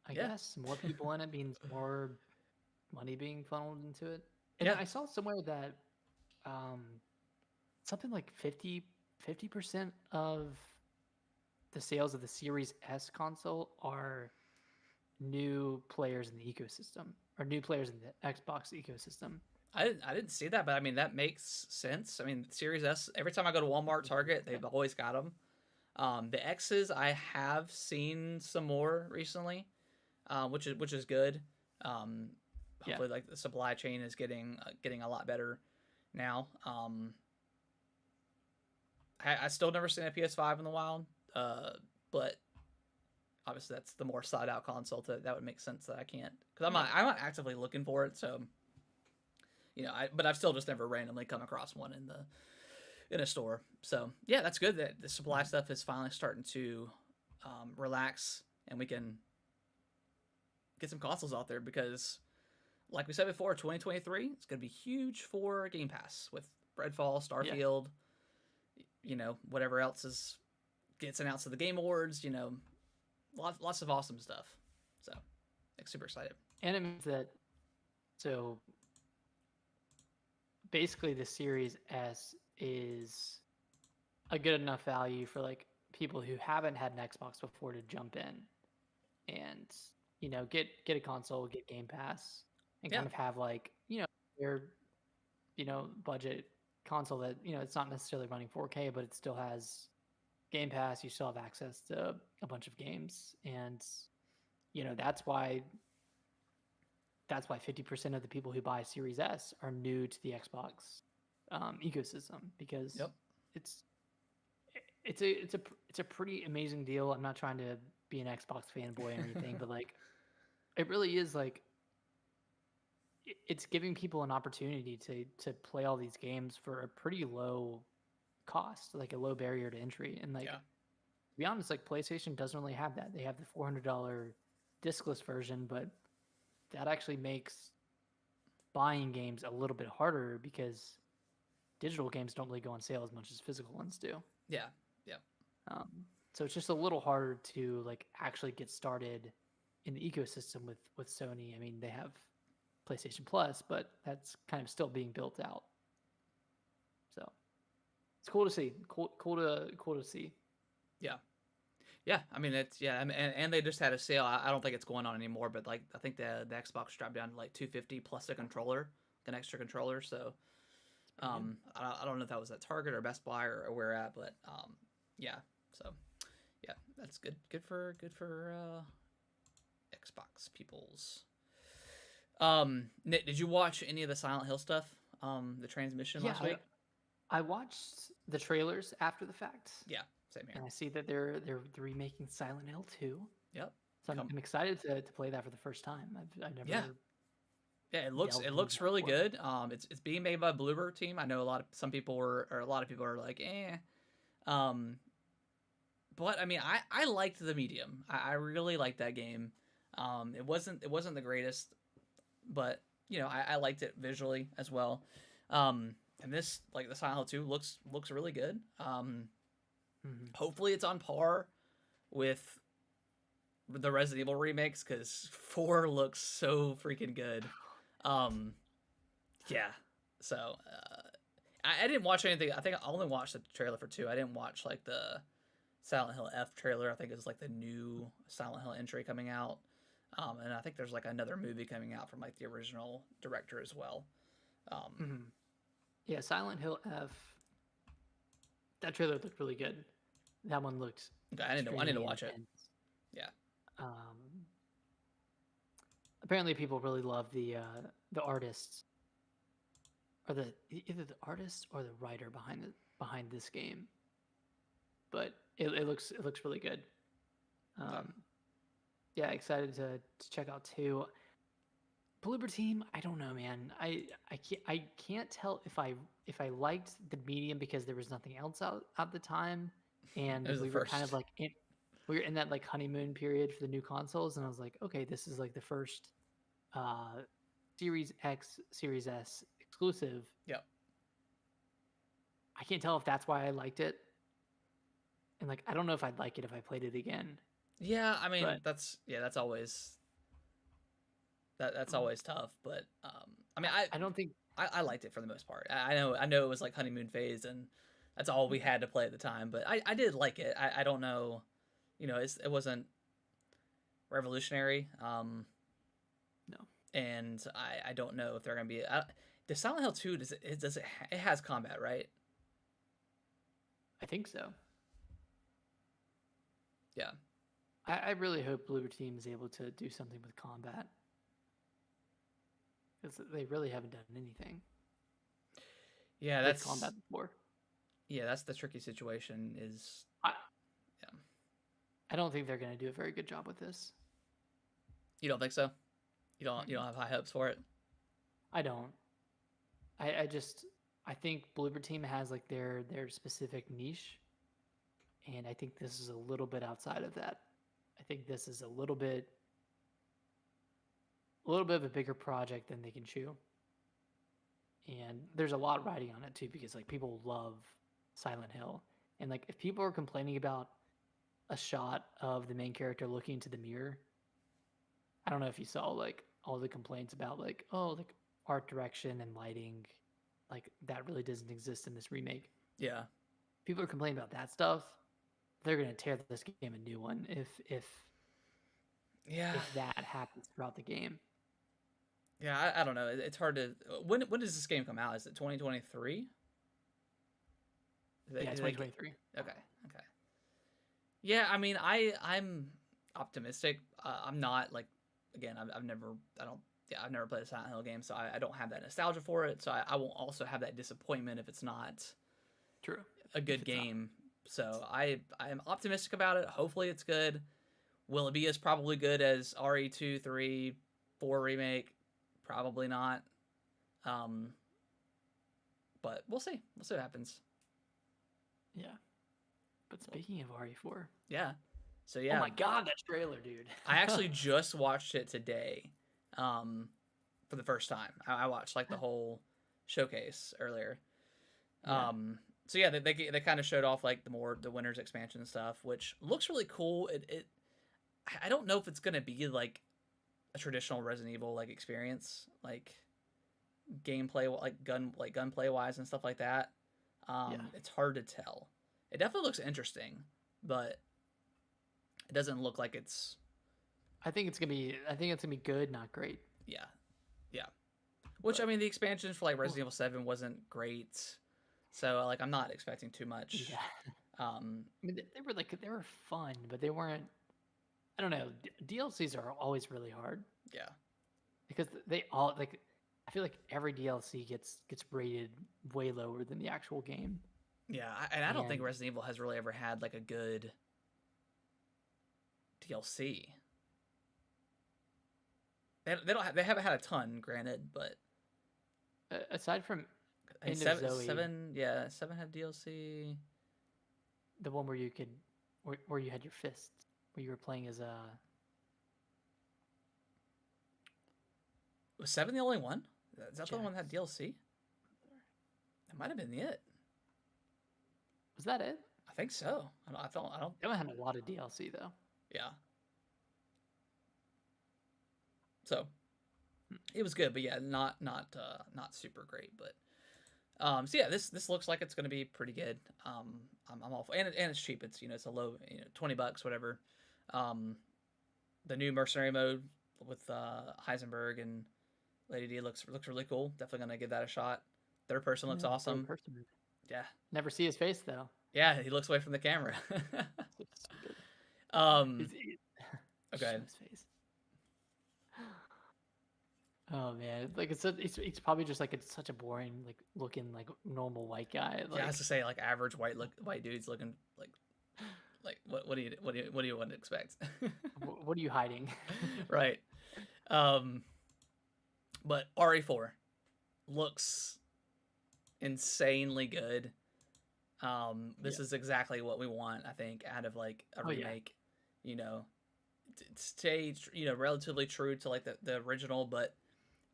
I guess. More people in it means more money being funneled into it. And I saw somewhere that something like 50% of the sales of the Series S console are new players in the ecosystem, or new players in the Xbox ecosystem. I didn't see that, but that makes sense. Series S, every time I go to Walmart, Target, they've always got them. The X's, I have seen some more recently, which is good. Hopefully, like the supply chain is getting a lot better now. I still never seen a PS5 in the wild, but obviously that's the more sought out console. That would make sense that I can't, because I'm not actively looking for it. So, but I've still just never randomly come across one in a store. So yeah, that's good that the supply stuff is finally starting to relax, and we can get some consoles out there, because like we said before, 2023 it's going to be huge for Game Pass with Redfall, Starfield, whatever else gets announced at the Game Awards, lots of awesome stuff. So, like, super excited. And it means that so basically the Series S is a good enough value for like people who haven't had an Xbox before to jump in and get a console, get Game Pass, and Yeah, kind of have like their budget console that it's not necessarily running 4K, but it still has Game Pass. You still have access to a bunch of games, and that's why 50% of the people who buy Series S are new to the Xbox ecosystem because yep, it's it's a pretty amazing deal. I'm not trying to be an Xbox fanboy or anything, but like it really is like it's giving people an opportunity to play all these games for a pretty low cost, like a low barrier to entry. And like yeah, to be honest, like PlayStation doesn't really have that. They have the $400 discless version, but that actually makes buying games a little bit harder because digital games don't really go on sale as much as physical ones do. yeah, yeah, Um, so it's just a little harder to like actually get started in the ecosystem with Sony. I mean, they have PlayStation Plus, but that's kind of still being built out. So it's cool to see. Cool to see. yeah. Yeah, I mean it's yeah, I mean, and they just had a sale. I don't think it's going on anymore, but like I think the Xbox dropped down to like 250 plus a controller, like an extra controller. So I don't know if that was at Target or Best Buy or where at, but yeah. So yeah, that's good for Xbox peoples. Nick, did you watch any of the Silent Hill stuff? The transmission Yeah, last week. I watched the trailers after the fact, Yeah, same here. and I see that they're remaking Silent Hill 2. Yep. So Come. I'm excited to play that for the first time. I've Yeah, never yeah, it delved into looks that really before. good. It's being made by Bloober team. I know some people were or a lot of people are like, eh. Um, but I mean, I liked the medium. I really liked that game. It wasn't the greatest, but I liked it visually as well. And this like the Silent Hill 2 looks really good. Hmm. Hopefully it's on par with the Resident Evil remakes because 4 looks so freaking good. Um, yeah. So I didn't watch anything. I think I only watched the trailer for 2. I didn't watch like the Silent Hill F trailer. I think it's like the new Silent Hill entry coming out. And I think there's like another movie coming out from like the original director as well. Um, Hmm. Yeah, Silent Hill F. That trailer looked really good. That one looked I need to extremely watch it. intense. Yeah. Um, apparently, people really love the artists or either the artist or the writer behind this game. But it looks really good. Okay. Um, yeah, excited to check out 2. Bloober Team, I don't know, man. I can't tell if I liked the medium because there was nothing else out at the time, It and was the we were kind first. of like we were in that like honeymoon period for the new consoles, and I was like, okay, this is like the first uh Series X, Series S exclusive. Yep. I can't tell if that's why I liked it, and like I don't know if I'd like it if I played it again, Yeah, I mean but that's always that's um, always tough. But I mean I don't think. I liked it for the most part. I know it was like honeymoon phase and that's all we had to play at the time. But I did like it. I don't know, it wasn't revolutionary. No, And I don't know if they're gonna be. The Silent Hill 2 it has combat, right? I think so. Yeah. I really hope Bloober Team is able to do something with combat because they really haven't done anything Yeah, with combat before. that's the tricky situation. Is I yeah. I don't think they're going to do a very good job with this. You don't think so? You Mm-mm. don't have high hopes for it? I don't. I just I think Bloober Team has like their specific niche, and I think this is a little bit outside of that. I think this is a little bit of a bigger project than they can chew. And there's a lot riding on it too because like people love Silent Hill. And like if people are complaining about a shot of the main character looking into the mirror. I don't know if you saw like all the complaints about like, oh, like art direction and lighting, like that really doesn't exist in this remake. Yeah. People are complaining about that stuff. They're gonna tear this game a new one Yeah. if that happens throughout the game. Yeah, I don't know. It's hard to. When does this game come out? Is it 2023? Yeah, 2023. Okay. Okay. Yeah, I mean, I'm optimistic. I'm not like, again, I've never, I don't, yeah, I've never played a Silent Hill game, so I don't have that nostalgia for it. So I won't also have that disappointment if it's not True. a good game. So I am optimistic about it. Hopefully it's good. Will it be as probably good as RE2, 3, 4 remake? Probably not. But we'll see. We'll see what happens. Yeah. But speaking of RE4. Yeah. So yeah. Oh my god, that trailer, dude. I actually just watched it today. For the first time. I watched like the whole showcase earlier. Yeah. So yeah, they kind of showed off like the Winners expansion stuff, which looks really cool. I don't know if it's gonna be like a traditional Resident Evil like experience, like gameplay, like gunplay wise and stuff like that. It's hard to tell. It definitely looks interesting, but it doesn't look like it's. I think it's gonna be good, not great. Yeah, yeah. Which I mean, the expansions for like Resident Evil 7 wasn't great, so like I'm not expecting too much. Yeah. I mean, they were fun, but they weren't. I don't know. DLCs are always really hard. Yeah. Because they all like, I feel like every DLC gets rated way lower than the actual game. Yeah, and I don't think Resident Evil has really ever had like a good DLC. They haven't had a ton, granted, but aside from End of Zoe, 7 had DLC. The one where you could, where you had your fists, where you were playing as a. Was 7 the only one? Is that Jax. the one that had DLC? That might have been it. Was that it? I think so. I don't. They haven't had a lot of DLC though. Yeah. So, it was good, but yeah, not super great. But so yeah, this looks like it's gonna be pretty good. I'm all for, and it's cheap. It's it's a low $20 whatever. The new mercenary mode with Heisenberg and Lady D looks really cool. Definitely gonna give that a shot. Third person looks awesome. Yeah. Never see his face though. Yeah, he looks away from the camera. Okay. His face. Oh man, like it's probably just like it's such a boring like looking like normal white guy. Like, yeah, I was to say like average white dudes looking like what do you want to expect? What are you hiding? Right. But RE4 looks insanely good. This is exactly what we want, I think, out of like a remake. Yeah. Stay relatively true to like the original, but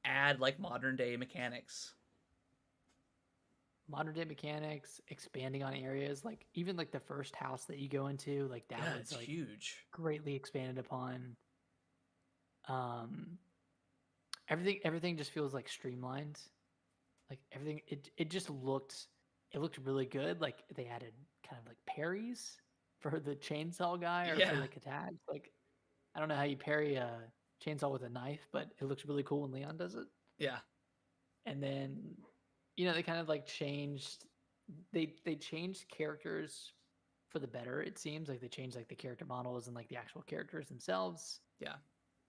add like modern day mechanics. Expanding on areas, like even like the first house that you go into, like that was like huge, greatly expanded upon. Everything just feels like streamlined. Like everything, it just looked really good. Like they added kind of like parries for the chainsaw guy or for like attacks. Like I don't know how you parry a chainsaw with a knife, but it looks really cool when Leon does it. Yeah. And then, they kind of like changed. They changed characters for the better. It seems like they changed like the character models and like the actual characters themselves. Yeah.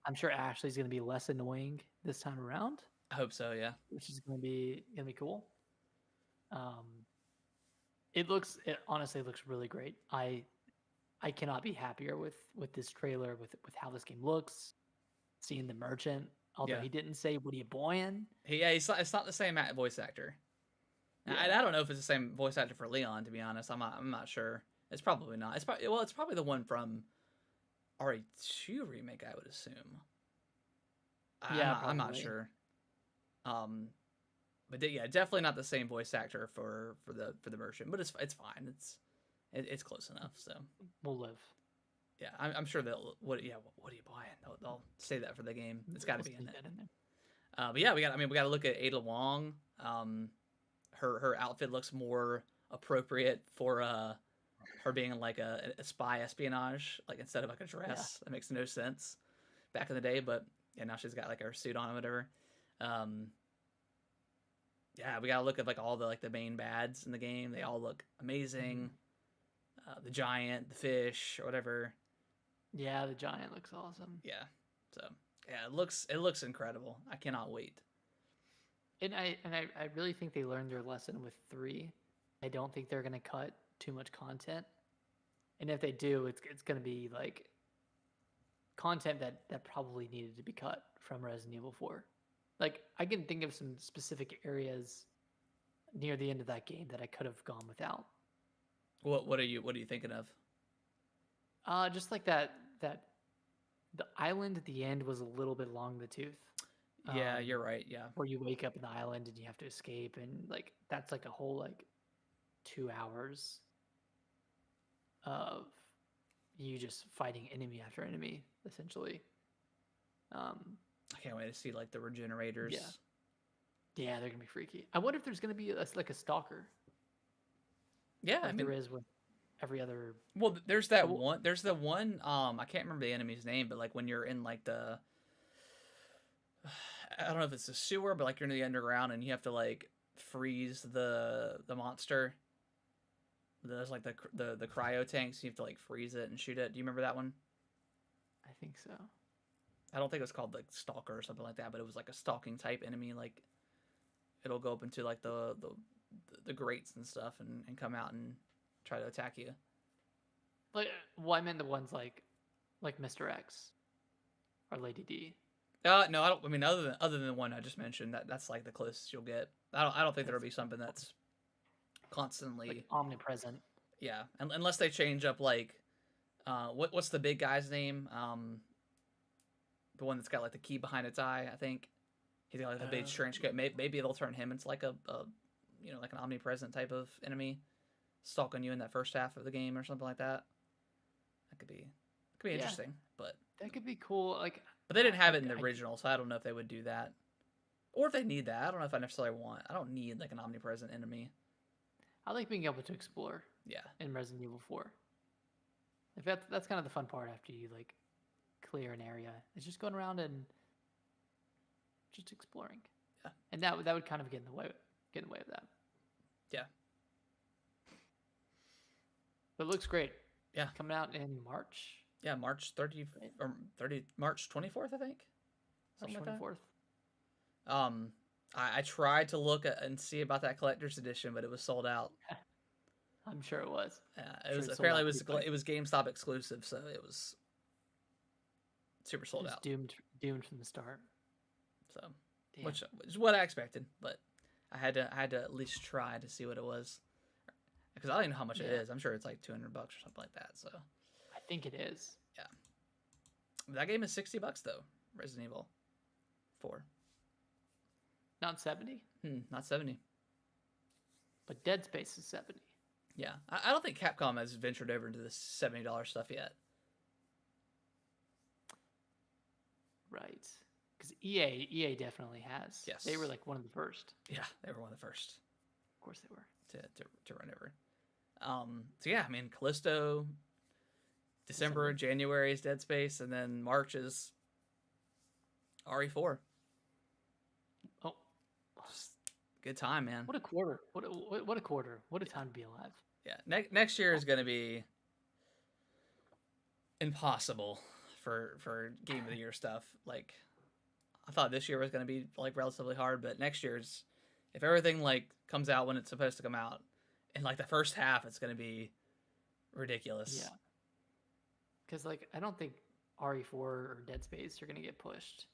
I'm sure Ashley's going to be less annoying this time around. I hope so. Yeah. Which is going to be cool. It honestly looks really great. I cannot be happier with this trailer, with how this game looks. Seeing the merchant, although he didn't say what are you boyin'. It's not the same voice actor. Yeah. I don't know if it's the same voice actor for Leon. To be honest, I'm not sure. It's probably not. It's probably the one from RE2 remake, I would assume. I'm not sure. But definitely not the same voice actor for the merchant. But it's fine. It's close enough. So we'll live. Yeah, I'm sure they'll. What? Yeah, what are you buying? They'll say that for the game. It's got to be in Sneak it. that in there. But yeah, we got. I mean, we got to look at Ada Wong. Her outfit looks more appropriate for her being like a spy espionage, like instead of like a Yeah. dress. That makes no sense back in the day, but yeah, now she's got like her suit on or whatever. Um, yeah, we gotta look at like all the main bads in the game. They all look amazing. The giant, the fish, or whatever. Yeah, the giant looks awesome. Yeah. So yeah, it looks incredible. I cannot wait. And I really think they learned their lesson with 3. I don't think they're gonna cut too much content. And if they do, it's gonna be like content that probably needed to be cut from Resident Evil 4. Like I can think of some specific areas near the end of that game that I could have gone without. What are you thinking of? Just like that the island at the end was a little bit long in the tooth. Yeah, you're right. Yeah. Where you wake up in the island and you have to escape, and like that's like a whole like 2 hours of you just fighting enemy after enemy, essentially. Um, I can't wait to see like the regenerators. Yeah. yeah, they're gonna be freaky. I wonder if there's gonna be like a stalker, Yeah, I like mean, there is with every other. well, there's that Well, one. There's the one. I can't remember the enemy's name, but like when you're in like the, I don't know if it's a sewer, but like you're in the underground and you have to like freeze the monster. There's like the cryo tanks. You have to like freeze it and shoot it. Do you remember that one? I think so. I don't think it was called like stalker or something like that, but it was like a stalking type enemy. Like it'll go up into like the grates and stuff and come out and try to attack you. Like, well, I meant the ones like Mr. X or Lady D. No, I don't. I mean, other than the one I just mentioned, that's like the closest you'll get. I don't think there'll be something that's constantly Like omnipresent. yeah, unless they change up like what's the big guy's name? The one that's got like the key behind its eye. I think he's got like the big trench coat. Maybe they'll turn him into like a like an omnipresent type of enemy, stalking you in that first half of the game or something like that. That could be Yeah. interesting, but That could be cool. Like, they didn't have it in the I- original, so I don't know if they would do that. Or if they need that. I don't know if I necessarily want. I don't need like an omnipresent enemy. I like being able to explore Yeah. in Resident Evil 4. Like that's kind of the fun part after you like clear an area. It's just going around and just exploring. Yeah. And that would kind of get in the way of that. Yeah. But it looks great. Yeah. Coming out in March. Yeah, March 30 or March 24th, I think. March Something like 24th. that. I tried to look at and see about that collector's edition, but it was sold out. I'm sure it was. It was Sure it sold apparently out it was pretty quick. it was GameStop exclusive, so it was super sold Just out. doomed from the start. So, Damn. which is what I expected, but I had to at least try to see what it was because I don't even know how much it Yeah. is. I'm sure it's like $200 or something like that. So I think it is. that game is $60 though. Resident Evil 4. Not 70, Not 70. but Dead Space is 70. Yeah, I don't think Capcom has ventured over into this $70 stuff yet. Right. Because EA definitely has. Yes. They were like one of the first. Yeah, they were one of the first Of course they were. to run over. So yeah, I mean Callisto, December, January is Dead Space, and then March is RE4. Oh, Just good time, man. what a quarter. What a quarter. What a time to be alive. Yeah, next year is gonna be impossible for Game of the Year stuff. Like, I thought this year was gonna be like relatively hard, but next year's, if everything like comes out when it's supposed to come out, in like the first half, it's gonna be ridiculous. Yeah. Because like I don't think RE4 or Dead Space are gonna get pushed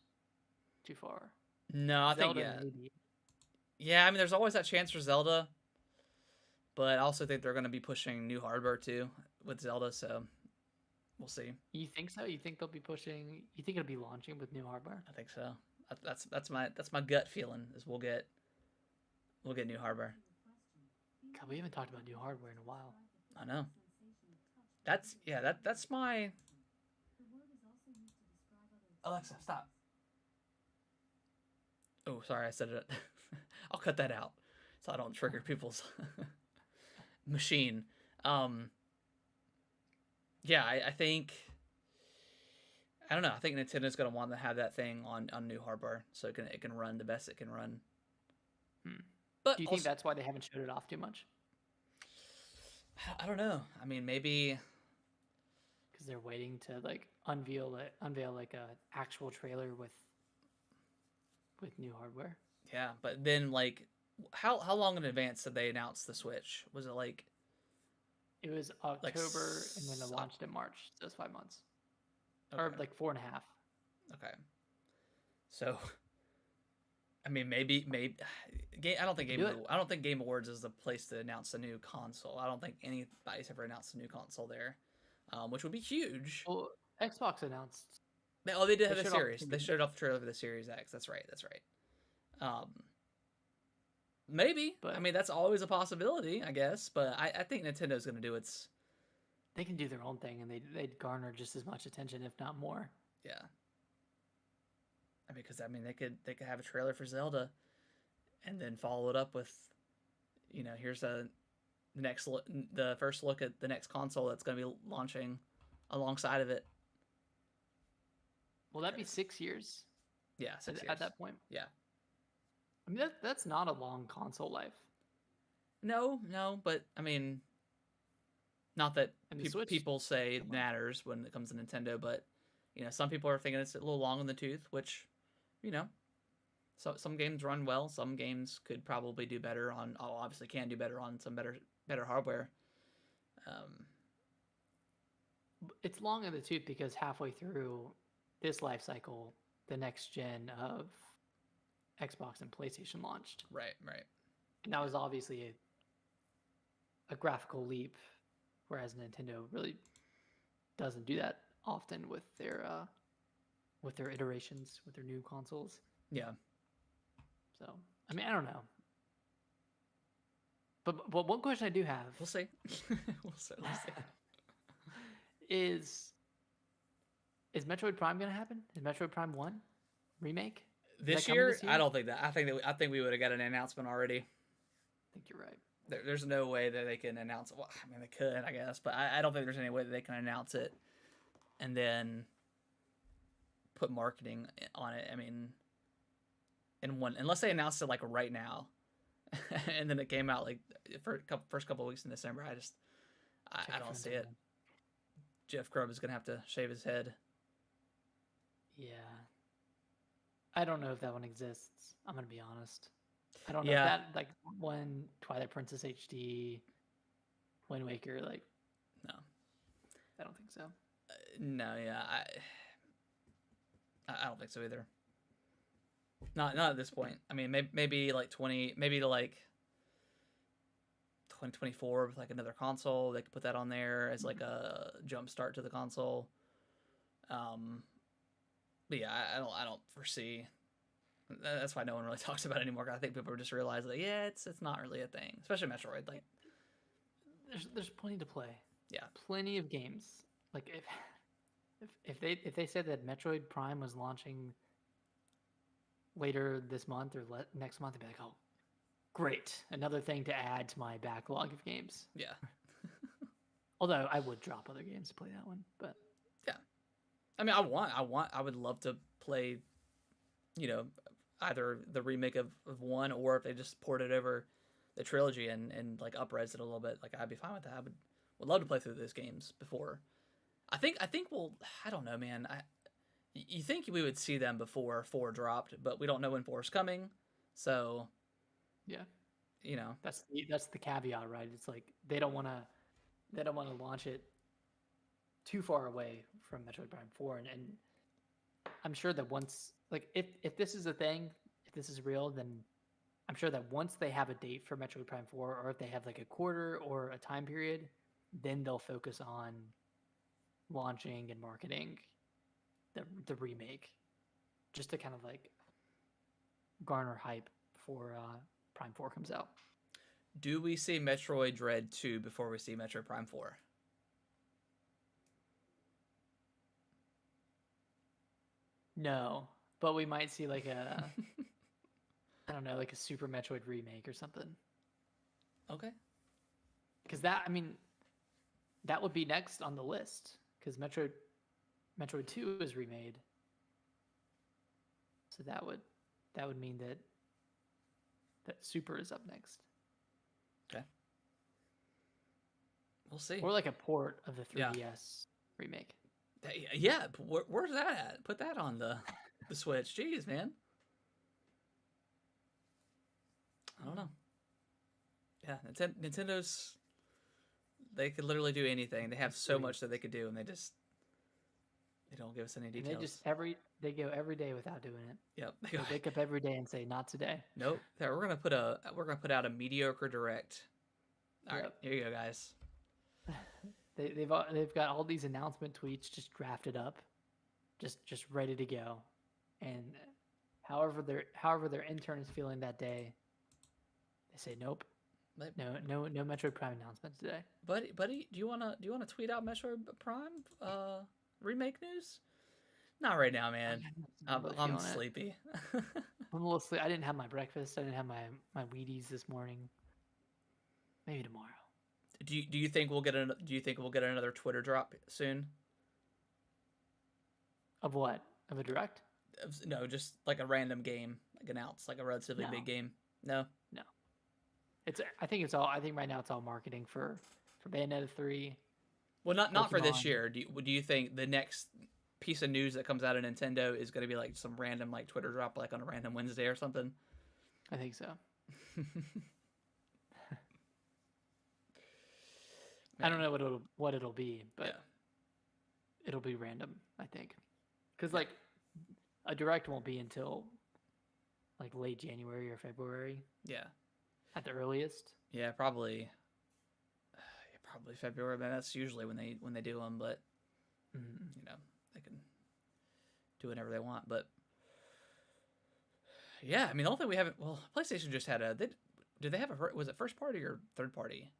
too far. No, I think Zelda yeah. maybe. Yeah, I mean, there's always that chance for Zelda, but I also think they're gonna be pushing new hardware too with Zelda, so we'll see. You think so? You think they'll be pushing? You think it'll be launching with new hardware? I think so. That's my gut feeling is we'll get new hardware. God, we haven't talked about new hardware in a while. I know. That's my Alexa, stop. Oh, sorry, I said it. I'll cut that out so I don't trigger people's machine. Um, yeah, I think I don't know. I think Nintendo's gonna want to have that thing on new hardware so it can run the best it can run. Hmm. But Do you think also, that's why they haven't showed it off too much? I don't know. I mean, maybe Because they're waiting to like unveil like a actual trailer with new hardware. yeah. But then like, how long in advance did they announce the Switch? Was it like It was like October, and then it launched in March. So it's 5 months, okay, or like 4.5. okay. So I mean, maybe I don't think They can do it. I don't think Game Awards is the place to announce a new console. I don't think anybody's ever announced a new console there, which would be huge. Well, Xbox announced Oh, they did they have the showed off series. the They Series showed X, off the trailer for the Series X. That's right. That's right. Um, maybe. I but mean, that's always a possibility, I guess. But I think Nintendo's going to do its. they can do their own thing, and they'd garner just as much attention, if not more. Yeah. I mean, because I mean, they could have a trailer for Zelda, and then follow it up with, here's the first look at the next console that's going to be launching alongside of it. Will that be 6 years? Yeah, 6 years. At that point. Yeah. I mean, that's not a long console life. No, but I mean, not that people say it Come on. matters when it comes to Nintendo, but some people are thinking it's a little long in the tooth, which, so some games run well, some games could probably do better on. Obviously can do better on some better hardware. It's long in the tooth because halfway through this life cycle, the next gen of Xbox and PlayStation launched. Right. And that was obviously a graphical leap, whereas Nintendo really doesn't do that often with their iterations, with their new consoles. Yeah. So, I mean, I don't know. But one question I do have We'll see. We'll see. is Metroid Prime going to happen? Is Metroid Prime 1 remake? This year? I don't think that. I think we would have got an announcement already. I think you're right. There's no way that they can announce it. Well, I mean, they could, I guess, but I don't think there's any way that they can announce it and then put marketing on it. I mean, unless they announced it like right now, and then it came out like first couple of weeks in December. I don't see it. Jeff Grubb is gonna have to shave his head. Yeah. I don't know if that one exists. I'm gonna be honest. I don't know if that like one Twilight Princess HD, Wind Waker, like no. I don't think so. No, yeah, I don't think so either. Not at this point. I mean, maybe like 2024 with like another console. They could put that on there as like a jump start to the console. But yeah, I don't foresee. That's why no one really talks about it anymore. I think people just realize that it's not really a thing, especially Metroid. Like, there's plenty to play. Yeah, plenty of games. Like if they said that Metroid Prime was launching later this month or next month, I'd be like, oh, great, another thing to add to my backlog of games. Yeah. Although I would drop other games to play that one, but yeah. I mean, I would love to play, either the remake of one, or if they just ported over the trilogy and like up-res it a little bit, like I'd be fine with that. I would love to play through those games before. I think I don't know, man. You think we would see them before 4 dropped, but we don't know when 4 is coming. So, yeah, that's the caveat, right? It's like they don't want to launch it too far away from Metroid Prime 4, and I'm sure that once, like, if this is a thing, if this is real, then I'm sure that once they have a date for Metroid Prime 4, or if they have like a quarter or a time period, then they'll focus on launching and marketing the remake, just to kind of like garner hype before Prime 4 comes out. Do we see Metroid Dread 2 before we see Metroid Prime 4? No, but we might see like a I don't know, like a Super Metroid remake or something. Okay. Because that, I mean, that would be next on the list. Because Metroid 2 is remade, so that would mean that Super is up next, Okay. We'll see. or like a port of the Yeah. 3DS remake. Yeah. Where's that at? Put that on the Switch. Jeez, man. I don't know. Yeah, Nintendo's they could literally do anything. They have so much that they could do, and they don't give us any And details. they go every day without doing it. Yep. They wake up every day and say, "Not today." Nope. We're gonna put out a mediocre direct. All right, Yep. here you go, guys. They've got all these announcement tweets just drafted up, just ready to go, and however their intern is feeling that day, they say nope, no Metroid Prime announcements today. Buddy, do you wanna tweet out Metroid Prime remake news? Not right now, man. I'm sleepy. I'm a little sleepy. I didn't have my breakfast. I didn't have my Wheaties this morning. Maybe tomorrow. Do you think we'll get another Twitter drop soon? Of what? Of a direct? No, just like a random game, like announced, like a relatively big game. No. I think right now it's all marketing for Bayonetta 3. Well, not for this Pokemon. year. Do you think the next piece of news that comes out of Nintendo is going to be like some random like Twitter drop, like on a random Wednesday or something? I think so. I don't know what it'll be, but it'll be random, I think. Because like a direct won't be until like late January or February. Yeah. At the earliest. Yeah, probably February. Man, that's usually when they do them. But you know, they can do whatever they want. But yeah, I mean, the only thing we haven't. Well, PlayStation just had a. Did they have a? Was it first party or third party?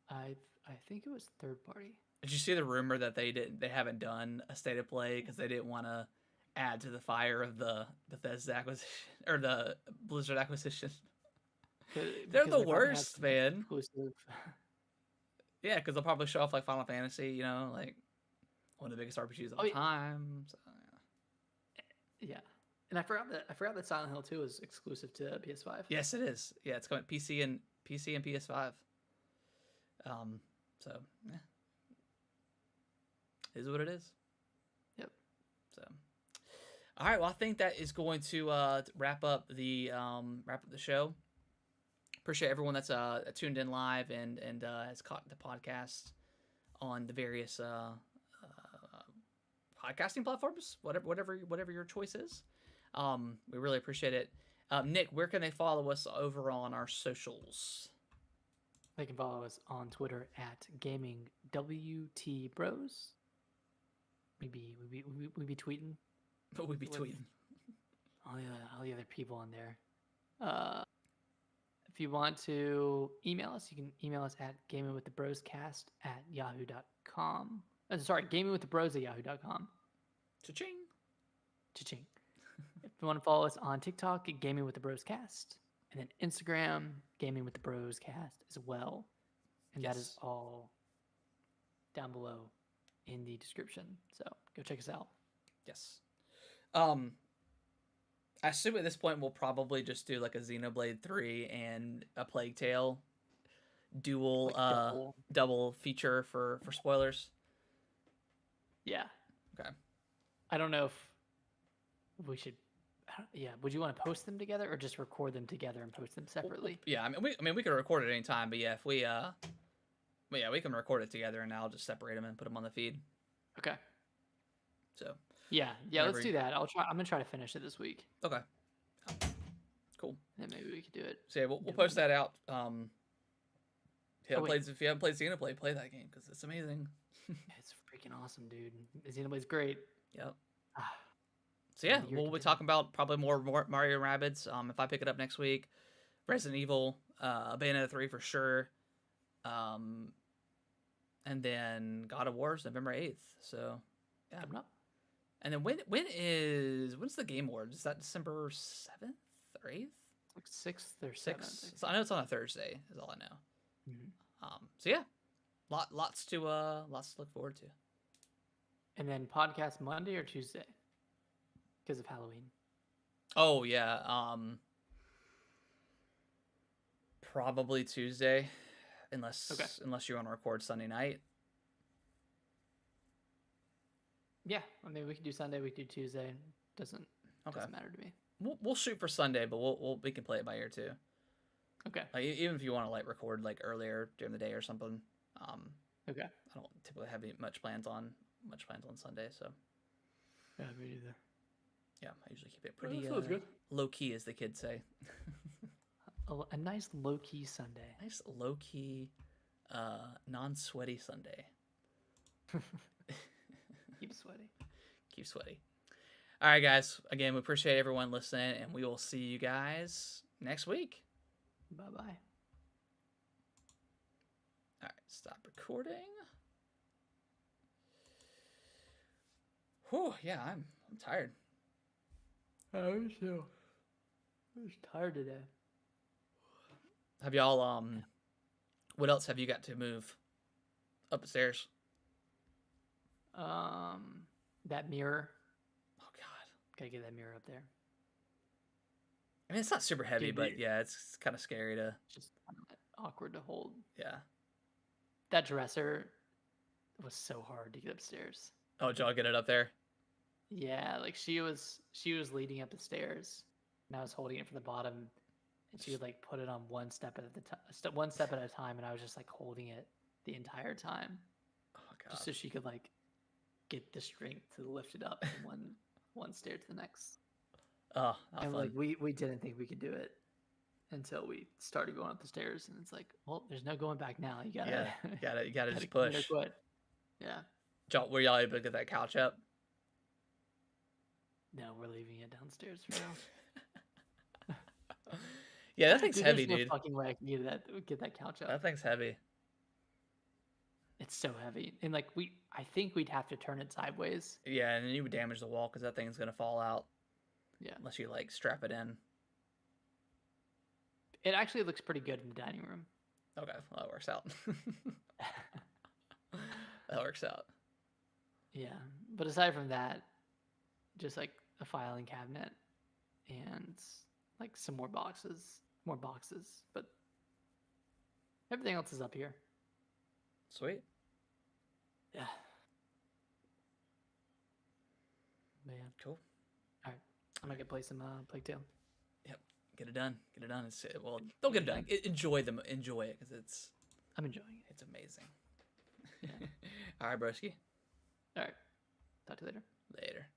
I think it was third party. Did you see the rumor that they haven't done a state of play because they didn't want to add to the fire of the Bethesda acquisition or the Blizzard acquisition? They're the worst, man. Exclusive. Yeah, because they'll probably show off like Final Fantasy, you know, like one of the biggest RPGs of all time. So, yeah, and I forgot that Silent Hill 2 is exclusive to PS5. Yes, it is. Yeah, it's coming PC and PS5. So yeah, it is what it is. Yep. So, all right. Well, I think that is going to wrap up the show. Appreciate everyone that's tuned in live and has caught the podcast on the various podcasting platforms, whatever your choice is. We really appreciate it. Nick, where can they follow us over on our socials? They can follow us on Twitter at GamingWTBros. We be tweeting. But we'd be tweeting. All the other people on there. If you want to email us, you can email us at gamingwiththebroscast@yahoo.com. Sorry, gamingwiththebros@yahoo.com. Cha-ching. Cha-ching. If you want to follow us on TikTok, Gaming with the Broscast, and then Instagram, Gaming with the Broscast as well. And that is all down below in the description. So go check us out. Yes. I assume at this point we'll probably just do like a Xenoblade 3 and a Plague Tale double feature for spoilers. Yeah. Okay. I don't know if we should. Yeah. Would you want to post them together or just record them together and post them separately? Yeah. I mean we can record it any time, but yeah, if we we can record it together and I'll just separate them and put them on the feed. Okay. So. Yeah. Let's do that. I'm gonna try to finish it this week. Okay. Cool. And then maybe we could do it. So yeah, we'll post that out. If you haven't played Xenoblade, play that game because it's amazing. It's freaking awesome, dude. Xenoblade's great. Yep. So yeah, we'll be talking about probably more Mario Rabbids. If I pick it up next week, Resident Evil, Bayonetta 3 for sure. And then God of War is November 8th. So yeah. Coming up. And then when's the Game Awards? Is that December 7th or 8th? Like 6th or 7th. 6th. So I know it's on a Thursday. Is all I know. Mm-hmm. So yeah, lots to look forward to. And then podcast Monday or Tuesday because of Halloween. Oh yeah. Probably Tuesday, unless you want to record Sunday night. Yeah, I mean we can do Sunday, we can do Tuesday. Doesn't matter to me. We'll shoot for Sunday, but we can play it by ear too. Okay. Like, even if you want to like record like earlier during the day or something. Okay. I don't typically have much plans on Sunday, so. Yeah, me neither. Yeah, I usually keep it pretty good. Low key, as the kids say. A nice low key Sunday. Nice low key, non-sweaty Sunday. Keep sweaty. Keep sweaty. All right, guys. Again, we appreciate everyone listening, and we will see you guys next week. Bye-bye. All right, stop recording. Whew, yeah, I'm tired. I'm tired today. Have y'all what else have you got to move up the stairs? That mirror. Oh god. Gotta get that mirror up there. I mean, it's not super heavy, Dude, but yeah, it's kind of scary to. Just kind of awkward to hold. Yeah. That dresser was so hard to get upstairs. Oh, did y'all get it up there? Yeah, like she was leading up the stairs, and I was holding it from the bottom, and she would like put it on one step at a time, and I was just like holding it the entire time, just so she could like get the strength to lift it up from one stair to the next. Oh, and fun. like we didn't think we could do it until we started going up the stairs, and it's like, well, there's no going back now. You gotta just push. Quit. Yeah. Were y'all able to get that couch up? No, we're leaving it downstairs for now. Yeah, that thing's heavy, there's dude. No fucking way I can get that couch up. That thing's heavy. It's so heavy, and like I think we'd have to turn it sideways. Yeah, and then you would damage the wall because that thing's gonna fall out. Yeah. Unless you like strap it in. It actually looks pretty good in the dining room. Okay, well, that works out. That works out. Yeah, but aside from that, just like a filing cabinet and like some more boxes, but everything else is up here. Sweet. Yeah. Man. Cool. All right, I'm gonna play some Plague Tale. Yep. Get it done. Don't get it done. Enjoy it because I'm enjoying it. It's amazing. Yeah. All right, broski. All right. Talk to you later. Later.